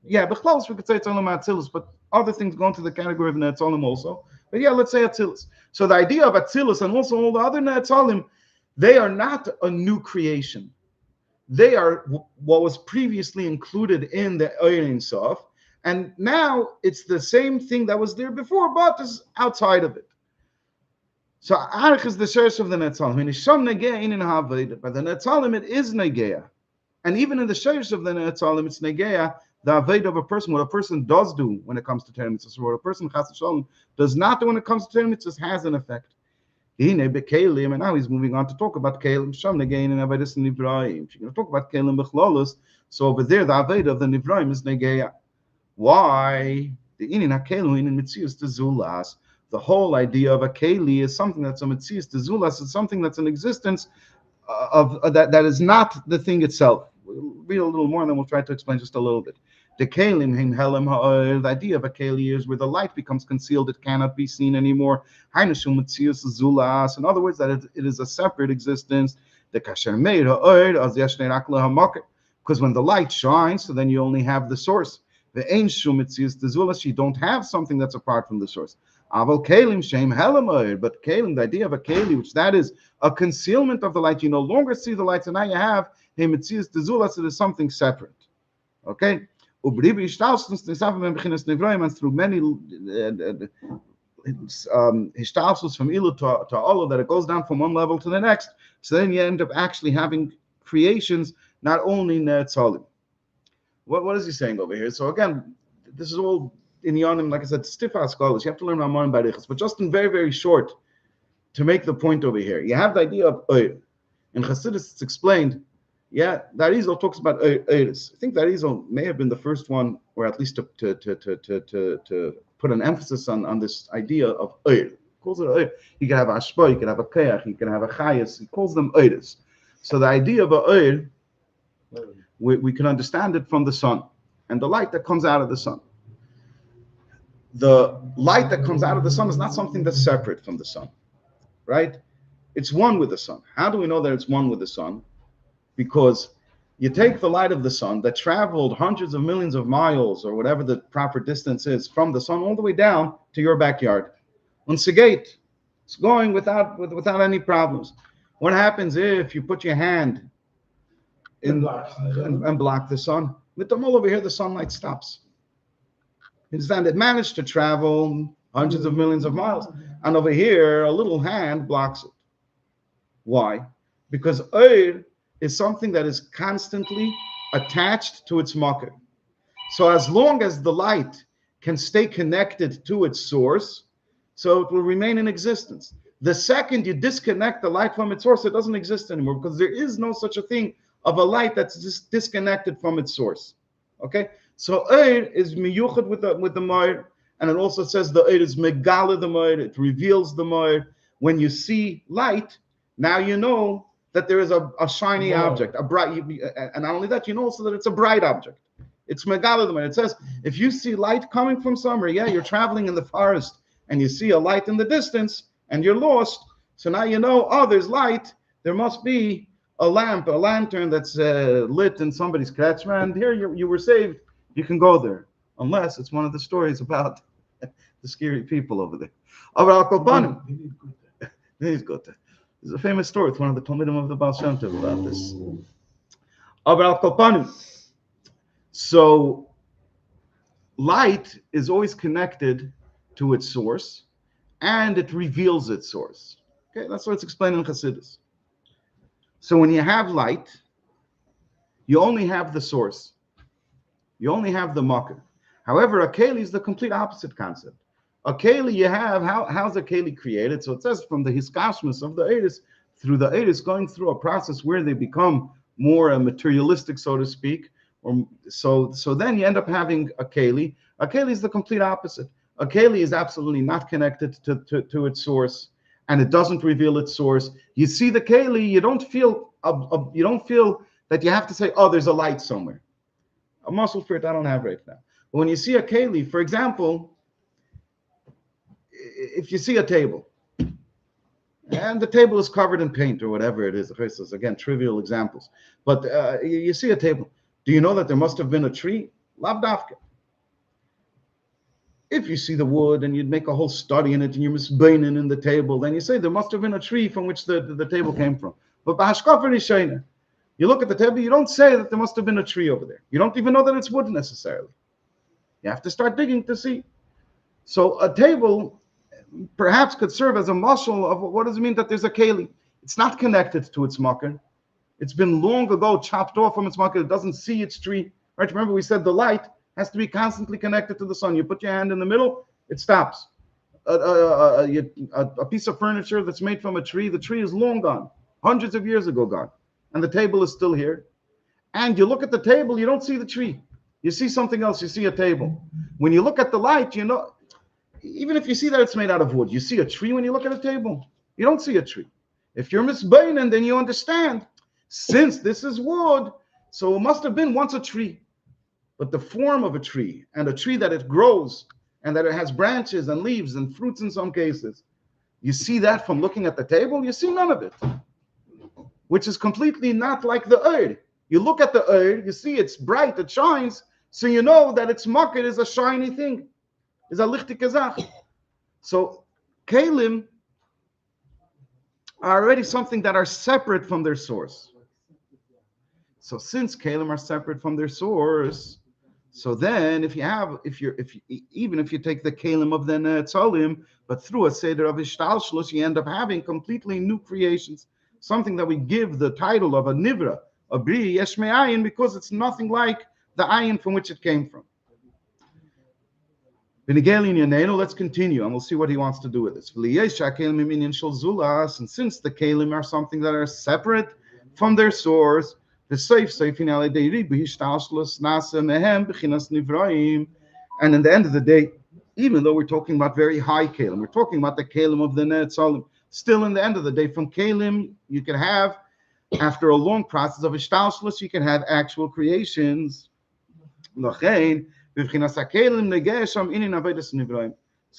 Yeah, Bechlals, we could say it's Olam Atzilus, but other things go into the category of Ne'etzalim also. But yeah, let's say Atzilus. So the idea of Atzilus and also all the other Ne'etzalim, they are not a new creation. They are what was previously included in the Ein Sof, and now it's the same thing that was there before, but is outside of it. So Arich is the source of the Ne'etzalim. By the Ne'etzalim, it is Negeya. And even in the source of the Ne'etzalim, it's Negeya, the Aved of a person, what a person does do when it comes to Torah Mitzvahs, what a person Chas V'Shalom does not do when it comes to Torah Mitzvahs has an effect. And now he's moving on to talk about Kelim Sham Negein and Avedis and Nivraim. If you're going to talk about Kelim Bechlolus, so over there the Aved of the Nivraim is Negeya. Why? The Inin HaKelim in Mitzias Tezulas. The whole idea of a Keli is something that's a Mitzias Tezulas, is something that's an existence of that is not the thing itself. We'll read a little more and then we'll try to explain just a little bit. The Kelim, the idea of a Keli is where the light becomes concealed, it cannot be seen anymore. In other words, that it is a separate existence. Because when the light shines, so then you only have the source. You don't have something that's apart from the source. But Kelim, the idea of a Keli, which that is a concealment of the light, you no longer see the light, so now you have it is something separate. Okay? And through many Hishtalsus from Ilu to Ola, that it goes down from one level to the next. So then you end up actually having creations not only Netzalim. What is he saying over here? So again, this is all in Yonim, like I said, stiff scholars. You have to learn Ramon Barichas, but just in very, very short, to make the point over here. You have the idea of Oir. In Chassidus, it's explained, the Arizal talks about Oiris. I think the Arizal may have been the first one, or at least to put an emphasis on this idea of Oir. He calls it Oir. You can have a Ashpa, you can have a Keach, you can have a Chayas. He calls them Oiris. So the idea of a Oir, we can understand it from the sun and the light that comes out of the sun. The light that comes out of the sun is not something that's separate from the sun, right? It's one with the sun. How do we know that it's one with the sun? Because you take the light of the sun that traveled hundreds of millions of miles, or whatever the proper distance is, from the sun all the way down to your backyard. On Segate, it's going without any problems. What happens if you put your hand and block the sun? With them all over here, the sunlight stops. Understand? It managed to travel hundreds of millions of miles, and over here, a little hand blocks it. Why? Because Oir is something that is constantly attached to its makar. So as long as the light can stay connected to its source, so it will remain in existence. The second you disconnect the light from its source, it doesn't exist anymore, because there is no such a thing of a light that's just disconnected from its source. Okay? So Oir is miyuchad with the Moir, and it also says the Oir is megala the Moir, it reveals the Moir. When you see light, now you know that there is a shiny object, a bright, and not only that, you know also that it's a bright object. It's megala the Moir. It says, if you see light coming from somewhere, you're traveling in the forest, and you see a light in the distance, and you're lost, so now you know, there's light, there must be a lantern that's lit in somebody's kretschmer, and here you were saved. You can go there, unless it's one of the stories about the scary people over there. There's a famous story. It's one of the Talmudim of the Baal Shem Tov about this. So light is always connected to its source, and it reveals its source. Okay, that's what it's explained in Chassidus. So when you have light, you only have the source. You only have the makar. However, a keli is the complete opposite concept. A keli you have, how's a keli created? So it says from the hiskashmus of the Eris, through the Eris, going through a process where they become more materialistic, so to speak. So then you end up having a keli. A keli is the complete opposite. A keli is absolutely not connected to its source, and it doesn't reveal its source. You see the keli, you don't feel that you have to say, there's a light somewhere. A muscle for it I don't have right now. But when you see a keli, for example, if you see a table, and the table is covered in paint or whatever it is, again, trivial examples, but you see a table, do you know that there must have been a tree? Lav dafka. If you see the wood and you'd make a whole study in it and you're misbeinin in the table, then you say there must have been a tree from which the table came from. But b'hashkafa rishayna, you look at the table, you don't say that there must have been a tree over there. You don't even know that it's wood necessarily. You have to start digging to see. So a table perhaps could serve as a muscle of what does it mean that there's a keli. It's not connected to its makar. It's been long ago chopped off from its makar. It doesn't see its tree. Right? Remember we said the light has to be constantly connected to the sun. You put your hand in the middle, it stops. A piece of furniture that's made from a tree, the tree is long gone, hundreds of years ago gone, and the table is still here. And you look at the table, you don't see the tree. You see something else, you see a table. When you look at the light, you know, even if you see that it's made out of wood, you see a tree when you look at a table. You don't see a tree. If you're misbeinin, then you understand, since this is wood, so it must have been once a tree. But the form of a tree, and a tree that it grows, and that it has branches and leaves and fruits in some cases, you see that from looking at the table? You see none of it, which is completely not like the Oir. You look at the Oir, you see it's bright, it shines, so you know that its makar is a shiny thing, is a lichtige zach. So kelim are already something that are separate from their source. So since kelim are separate from their source, so then if you take the kelim of the netzalim, but through a seder of ishtalshlus, you end up having completely new creations, something that we give the title of a nivra, Abri yesh me'ayin, because it's nothing like the ayin from which it came from. Let's continue, and we'll see what he wants to do with this. And since the kalim are something that are separate from their source, the and in the end of the day, even though we're talking about very high kalim, we're talking about the kalim of the Netzalim. Still, in the end of the day, from kalim, you can have, after a long process of ishtalshlus, you can have actual creations. So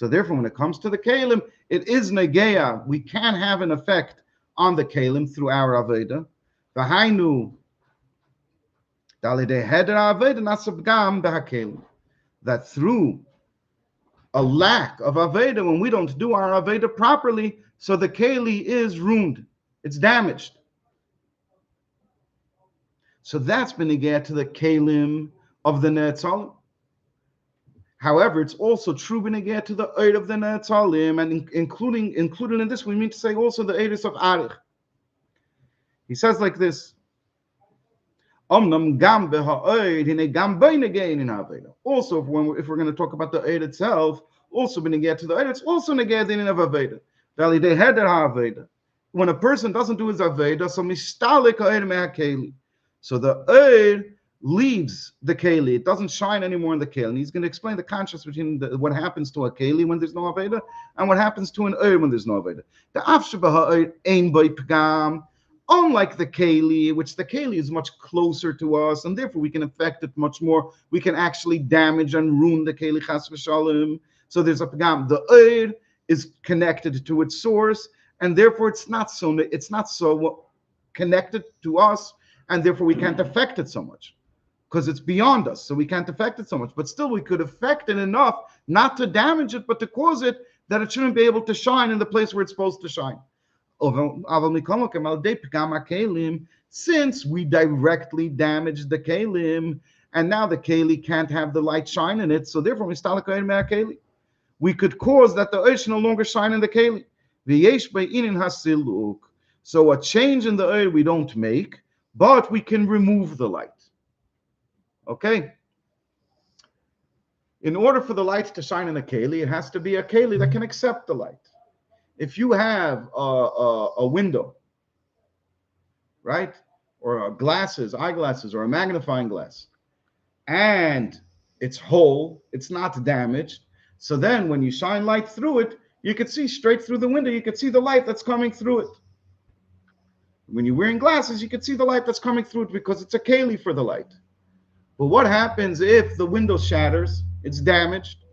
therefore, when it comes to the kalim, it is negeya. We can have an effect on the kalim through our aveda. That through a lack of aveda, when we don't do our aveda properly, so the keli is ruined, it's damaged. So that's been negeya to the kalim of the Netzalim. However, it's also true beneged to the Eid of the Netzalim, and included in this, we mean to say also the Eidus of Arich. He says like this: also, if we're going to talk about the Eid itself, also beneged to the Eid, it's also neged in of Aveda. When a person doesn't do his Aveda, so mistalik Eid me'akeli. So the Eid leaves the keli; it doesn't shine anymore in the keli. And he's going to explain the contrast between what happens to a keli when there's no aveda and what happens to an oir when there's no aveda. The afshabaha ain by pgam, unlike the keli, which the keli is much closer to us, and therefore we can affect it much more. We can actually damage and ruin the keli chas v'shalom. So there's a pgam. The oir is connected to its source, and therefore it's not so connected to us, and therefore we can't affect it so much, because it's beyond us, so we can't affect it so much. But still, we could affect it enough not to damage it, but to cause it that it shouldn't be able to shine in the place where it's supposed to shine. Since we directly damaged the kalim, and now the keli can't have the light shine in it, so therefore we could cause that the oish no longer shine in the keli. So a change in the oil we don't make, but we can remove the light. Okay. In order for the light to shine in a keli, it has to be a keli that can accept the light. If you have a window, right, or eyeglasses, or a magnifying glass, and it's whole, it's not damaged, so then when you shine light through it, you can see straight through the window. You can see the light that's coming through it. When you're wearing glasses, you can see the light that's coming through it because it's a keli for the light. But what happens if the window shatters? It's damaged.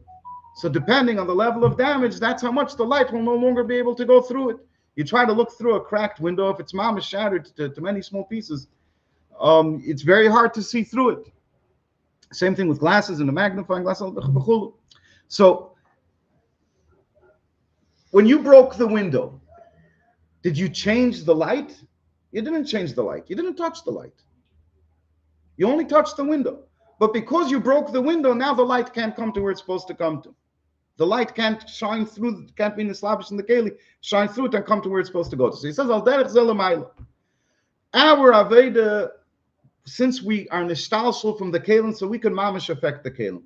So depending on the level of damage, that's how much the light will no longer be able to go through it. You try to look through a cracked window, if its mom is shattered to many small pieces, it's very hard to see through it. Same thing with glasses and a magnifying glass. So when you broke the window, did you change the light? You didn't change the light. You didn't touch the light. You only touched the window. But because you broke the window, now the light can't come to where it's supposed to come to. The light can't shine through, can't be in the slavish and the keli, shine through it and come to where it's supposed to go to. So he says, Al derech zeh l'mayla. Our Aveda, since we are nishtalshul from the kelim, so we can mamish affect the kelim.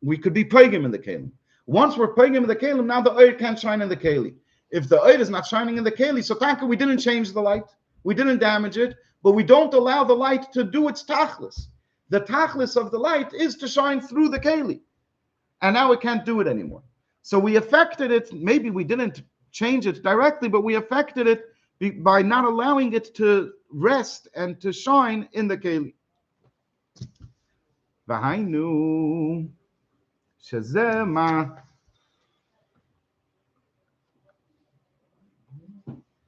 We could be pagim in the kelim. Once we're pagim in the kelim, now the oil can't shine in the keli. If the oil is not shining in the keli, so tanka, we didn't change the light. We didn't damage it, but we don't allow the light to do its tachlis. The tachlis of the light is to shine through the keli. And now we can't do it anymore. So we affected it. Maybe we didn't change it directly, but we affected it by not allowing it to rest and to shine in the keli. V'hainu shezeh ma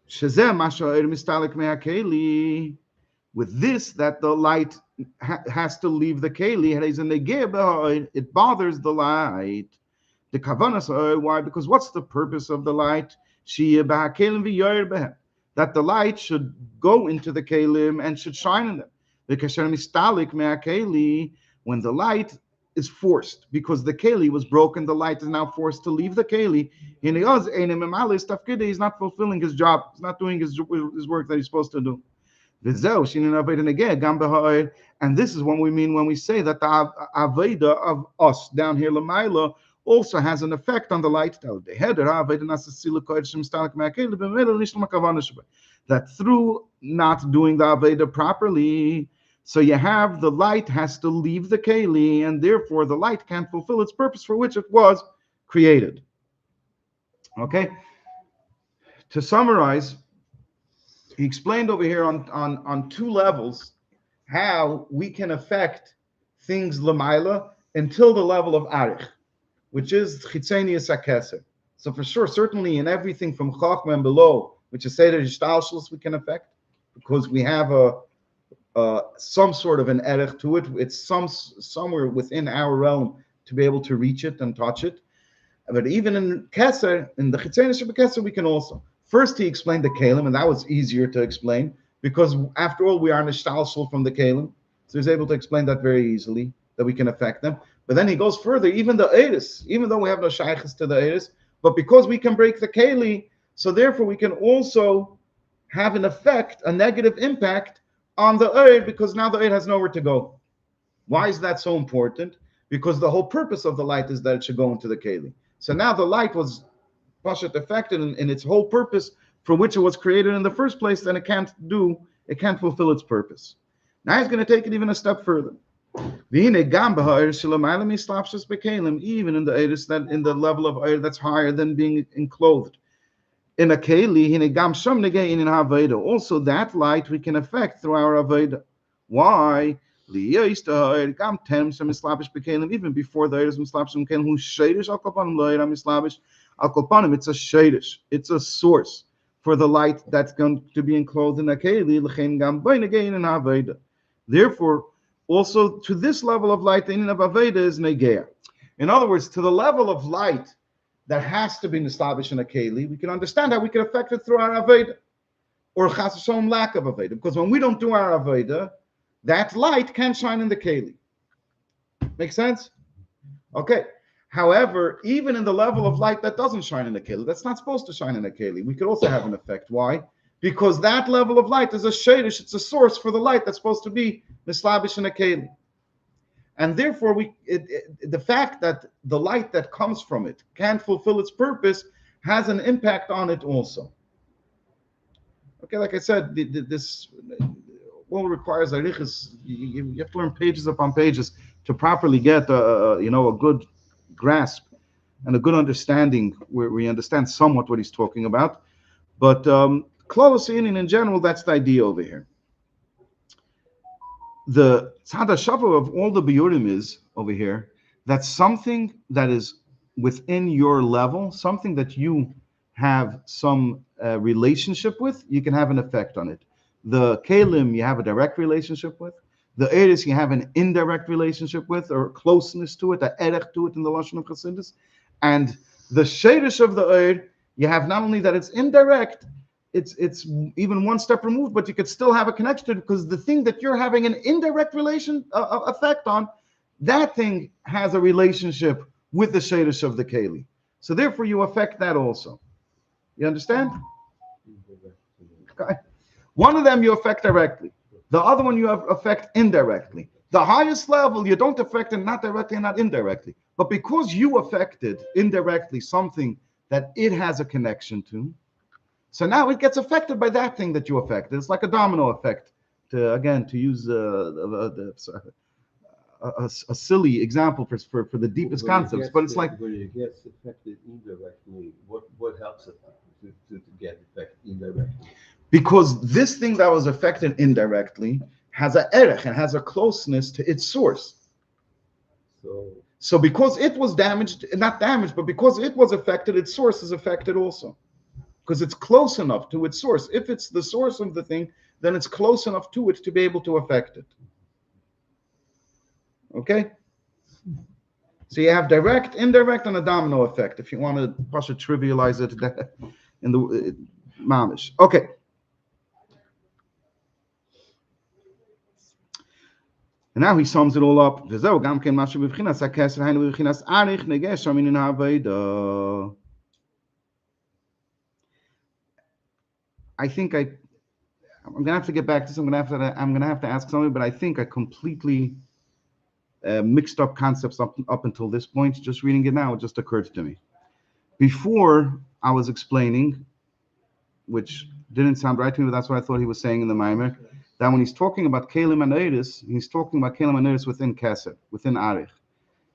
sha'er mistalik me'akeli. With this, that the light has to leave the keli, it bothers the light. The kavanas, why? Because what's the purpose of the light? That the light should go into the kelim and should shine in them. When the light is forced, because the keli was broken, the light is now forced to leave the keli. He's not fulfilling his job. He's not doing his work that he's supposed to do. And this is what we mean when we say that the Aveda of us down here, Lamaila, also has an effect on the light. That through not doing the Aveda properly, so you have the light has to leave the Keli, and therefore the light can't fulfill its purpose for which it was created. Okay? To summarize, he explained over here on two levels how we can affect things lamaila until the level of arich, which is chitzenius hakeser. So for sure, certainly in everything from chachma and below, which is seder ishtalshlus, we can affect because we have some sort of an erech to it. It's somewhere within our realm to be able to reach it and touch it. But even in keser, in the chitzenius hakeser, we can also. First, he explained the kalim, and that was easier to explain because, after all, we are nishtalshel from the kalim. So he's able to explain that very easily, that we can affect them. But then he goes further, even the eris, even though we have no shaykhs to the eris, but because we can break the keli, so therefore we can also have an effect, a negative impact on the eir, because now the eir has nowhere to go. Why is that so important? Because the whole purpose of the light is that it should go into the keli. So now the light was Pashat affected in its whole purpose for which it was created in the first place, then it can't fulfill its purpose. Now he's going to take it even a step further. Even in the eris, that in the level of air that's higher than being enclosed in a keli, also that light we can affect through our aveda. Why? Even before the eris mislapish kelim, who shadish alkopanim loyram mislapish alkopanim, it's a shadish, it's a source for the light that's going to be enclosed in a keli. Therefore, also to this level of light, the in of aveda is negeah. In other words, to the level of light that has to be established in a keli, we can understand how we can affect it through our aveda, or chas v'shalom lack of aveda. Because when we don't do our aveda, that light can shine in the keli. Make sense? Okay. However, even in the level of light that doesn't shine in the keli, that's not supposed to shine in a keli, we could also have an effect. Why? Because that level of light is a shadish, it's a source for the light that's supposed to be mislabish in a keli. And therefore, the fact that the light that comes from it can't fulfill its purpose has an impact on it also. Okay, like I said, this all requires arichas. You have to learn pages upon pages to properly get a good grasp and a good understanding where we understand somewhat what he's talking about. But close in general, that's the idea over here. The tzad hashava of all the biurim is over here, that's something that is within your level, something that you have some relationship with, you can have an effect on it. The kalim you have a direct relationship with. The eris you have an indirect relationship with, or closeness to it, a erech to it in the lashon of Chassidus. And the shadish of the eir, you have not only that it's indirect, it's even one step removed, but you could still have a connection to it, because the thing that you're having an indirect effect on, that thing has a relationship with the shadish of the keli. So therefore you affect that also. You understand? Okay. One of them you affect directly. The other one you affect indirectly. The highest level you don't affect it, not directly and not indirectly. But because you affected indirectly something that it has a connection to, so now it gets affected by that thing that you affected. It's like a domino effect. To use a silly example for the deepest concepts, but it's like when it gets affected indirectly, what helps it to get affected indirectly? Because this thing that was affected indirectly has a erech and has a closeness to its source. So because it was not damaged, but because it was affected, its source is affected also. Because it's close enough to its source. If it's the source of the thing, then it's close enough to it to be able to affect it. Okay? So you have direct, indirect, and a domino effect, if you want to trivialize it in the mamish. Okay. And now he sums it all up. I think I'm gonna have to get back to this. I'm gonna have to ask somebody, but I think I completely mixed up concepts up until this point. Just reading it now, it just occurred to me. Before I was explaining, which didn't sound right to me, but that's what I thought he was saying in the Maimer, that when he's talking about Kalim and Eidis, he's talking about Kalim and Eidis within Keser, within Arich.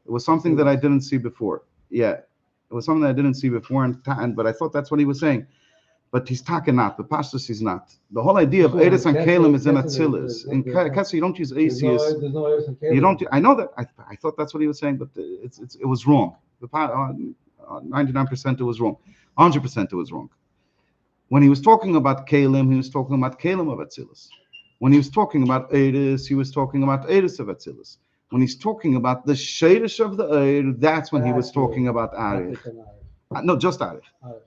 It was something that I didn't see before. Yeah, it was something that I didn't see before, but I thought that's what he was saying. But he's talking not. The Pashtus he's not. The whole idea of Eidis and Kalim is in Atzilus. In Keser, you don't use There's no Asius. Eidus and Kalim. You don't. I know that. I thought that's what he was saying, but it was wrong. 99% it was wrong. 100% it was wrong. When he was talking about Kalim, he was talking about Kalim of Atzilus. When he was talking about Eidis, he was talking about Eidis of Atzilus. When he's talking about the Shadish of the Eid, that's when he was talking about Arich. No, just Arich.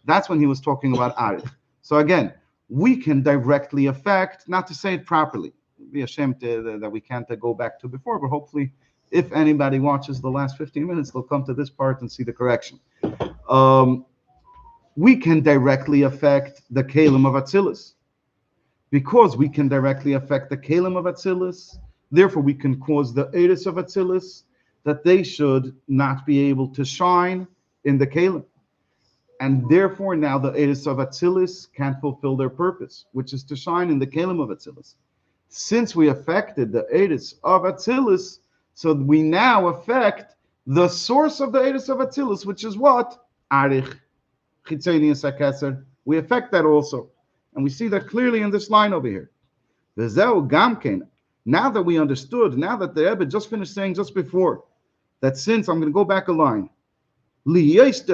That's when he was talking about Arich. So again, we can directly affect, not to say it properly, be ashamed that we can't go back to before, but hopefully if anybody watches the last 15 minutes, they'll come to this part and see the correction. We can directly affect the Kalim of Atzilus. Because we can directly affect the Kalim of Atzilus, therefore we can cause the Eidis of Atzilus that they should not be able to shine in the Kalim. And therefore now the Eidis of Atzilus can't fulfill their purpose, which is to shine in the Kalim of Atzilus. Since we affected the Eidis of Atzilus, so we now affect the source of the Eidis of Atzilus, which is what? Arich. We affect that also. And we see that clearly in this line over here. Now that we understood, now that the Rebbe just finished saying just before, that since, I'm going to go back a line, it's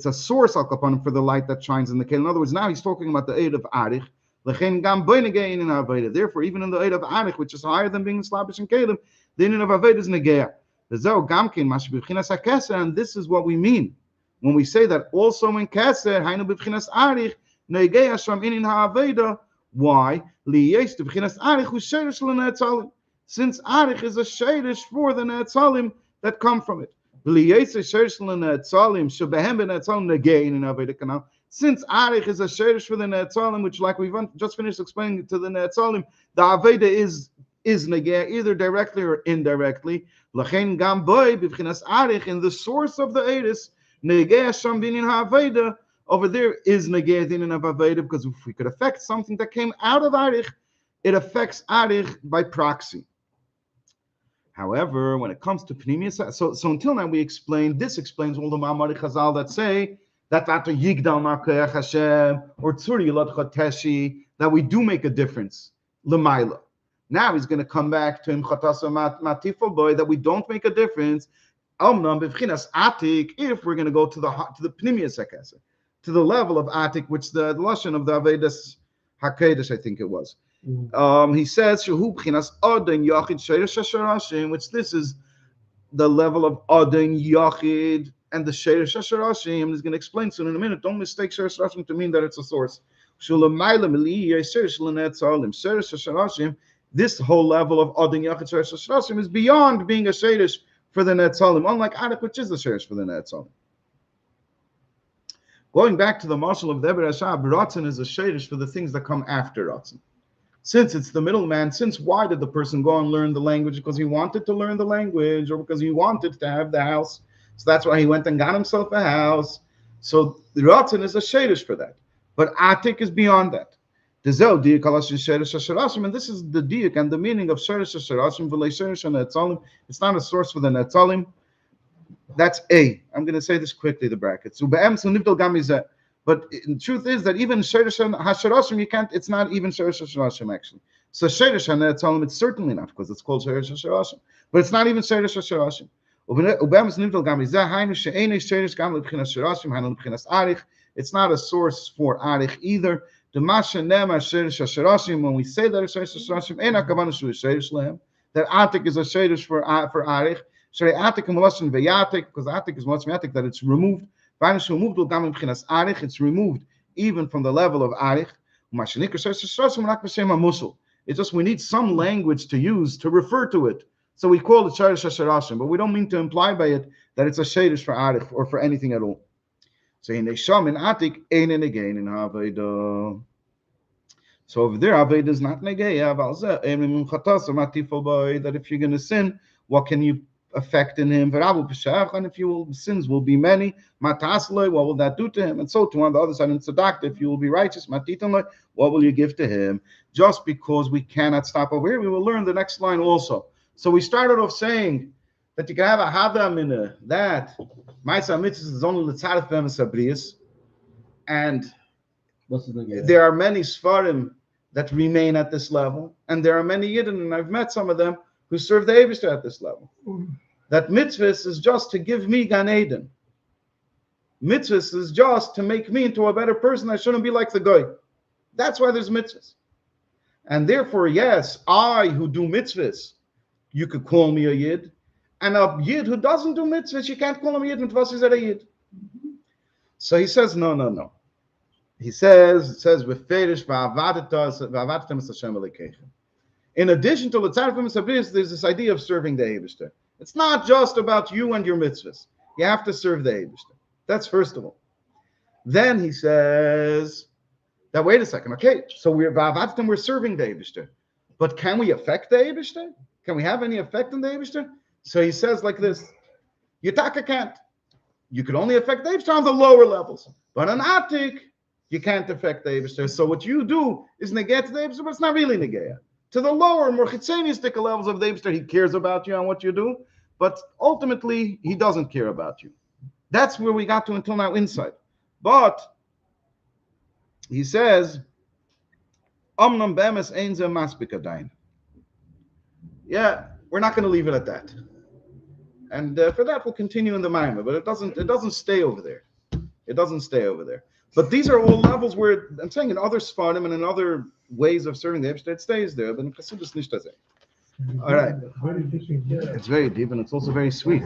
a source for the light that shines in the Kalim. In other words, now he's talking about the Eid of Arich. Therefore, even in the Eid of Arich, which is higher than being Slavish and Kalim, the Eid of Aved is Negeah. And this is what we mean when we say that also in Keser, Hainu b'Bchinas Arich, Negeah Sham Inin Ha'aveda. Why? Since Arich is a shadish for the Ne'etzalim that come from it. Since Arich is a shadish for the Ne'etzalim, which like we've just finished explaining to the Ne'etzalim, the Aveda is Negeah either directly or indirectly. Lachen gam boy b'Bchinas Arich, in the source of the Eidis, Negeah Sham Binin Ha'aveda, over there is Negeah Dinin of Aveda, because if we could affect something that came out of Arich, it affects Arich by proxy. However, when it comes to Pnimius, so until now we explained, this explains all the Ma'amari Chazal that say that after Yigdal Ma'keach Hashem or Tzuri Yilad Choteshi, that we do make a difference. L'mayla. Now he's going to come back to him Chatasa Matifol Boy that we don't make a difference. Omnam b'Bchinas Atik, if we're going to go to the Pnimius Hakasa, to the level of Atik, which the lashon of the Avedas Hakedesh, I think it was. He says, Shehu B'chinas Adin Yachid Sheiresh Hasharashim, which this is the level of Adin Yachid and the Sheiresh Hasharashim. He's going to explain soon in a minute. Don't mistake Sheiresh Hasharashim to mean that it's a source. This whole level of Adin Yachid Sheiresh Hasharashim is beyond being a Sheiresh for the Ne'etzalim, unlike Adik, which is the Sheiresh for the Ne'etzalim. Going back to the marshal of Deber Hashab, Ratzin is a Sheiresh for the things that come after Ratzin. Since it's the middleman, why did the person go and learn the language? Because he wanted to learn the language, or because he wanted to have the house. So that's why he went and got himself a house. So the Ratzin is a shadish for that. But Atik is beyond that. And this is the diuk and the meaning of Sherish Hasharashim. It's not a source for the Netzalim. That's A. I'm going to say this quickly, the brackets. But the truth is that even Sherish Hasharashim, you can't, it's not even Sherish Hasharashim actually. So Sherish Netzalim, it's certainly not, because it's called Sherish Hasharashim. But it's not even Sherish Hasharashim. It's not a source for Arich either. When we say that it's Sherish Hasharashim, that Atik is a Sherish for Arich. Because Atik is much Atik, that it's removed. It's removed even from the level of Arich. It's just we need some language to use to refer to it. So we call it Sherish Hasharashim, but we don't mean to imply by it that it's a Sherish for Arich or for anything at all. So in Nesham in Atik, ein in again in Haveda. So over there, Aveda is not Negeya, that if you're going to sin, what can you affect in him? And if your sins will be many, what will that do to him? And so to on the other side, in Tzedakah, if you will be righteous, what will you give to him? Just because we cannot stop over here, we will learn the next line also. So we started off saying that you can have a Hadam in that. Ma'aseh mitzvahs is only L'tzaref Sabrius, and there are many Sfarim that remain at this level, and there are many Yidden, and I've met some of them who serve the Eibishter at this level. That mitzvahs is just to give me Gan Eden. Mitzvahs is just to make me into a better person. I shouldn't be like the guy. That's why there's mitzvahs. And therefore, yes, I who do mitzvahs, you could call me a Yid, and a Yid who doesn't do mitzvahs, you can't call him a Yid. A Yid. So he says, no. He says, it says, in addition to L'tzarefim Sabris, there's this idea of serving the Eibishter. It's not just about you and your mitzvahs. You have to serve the Eibishter. That's first of all. Then he says, that wait a second, okay, so we're serving the Eibishter. But can we affect the Eibishter? Can we have any effect on the Eibishter? So he says like this, Yitaka can't. You can only affect the Eibishter on the lower levels. But on Atik, you can't affect the Eibishter. So what you do is negate the Eibishter, but it's not really negate. To the lower, more chitzenistic levels of the Eibishter, he cares about you and what you do, but ultimately, he doesn't care about you. That's where we got to until now inside. But he says, Omnam bemes ein ze maspik adain. Yeah, we're not going to leave it at that. And for that, we'll continue in the Maimah, but it doesn't stay over there. It doesn't stay over there. But these are all levels where, I'm saying in other Sfarim and in other ways of serving the Eibishter, it stays there, but in Chassidus nicht das. All right. It's very deep and it's also very sweet.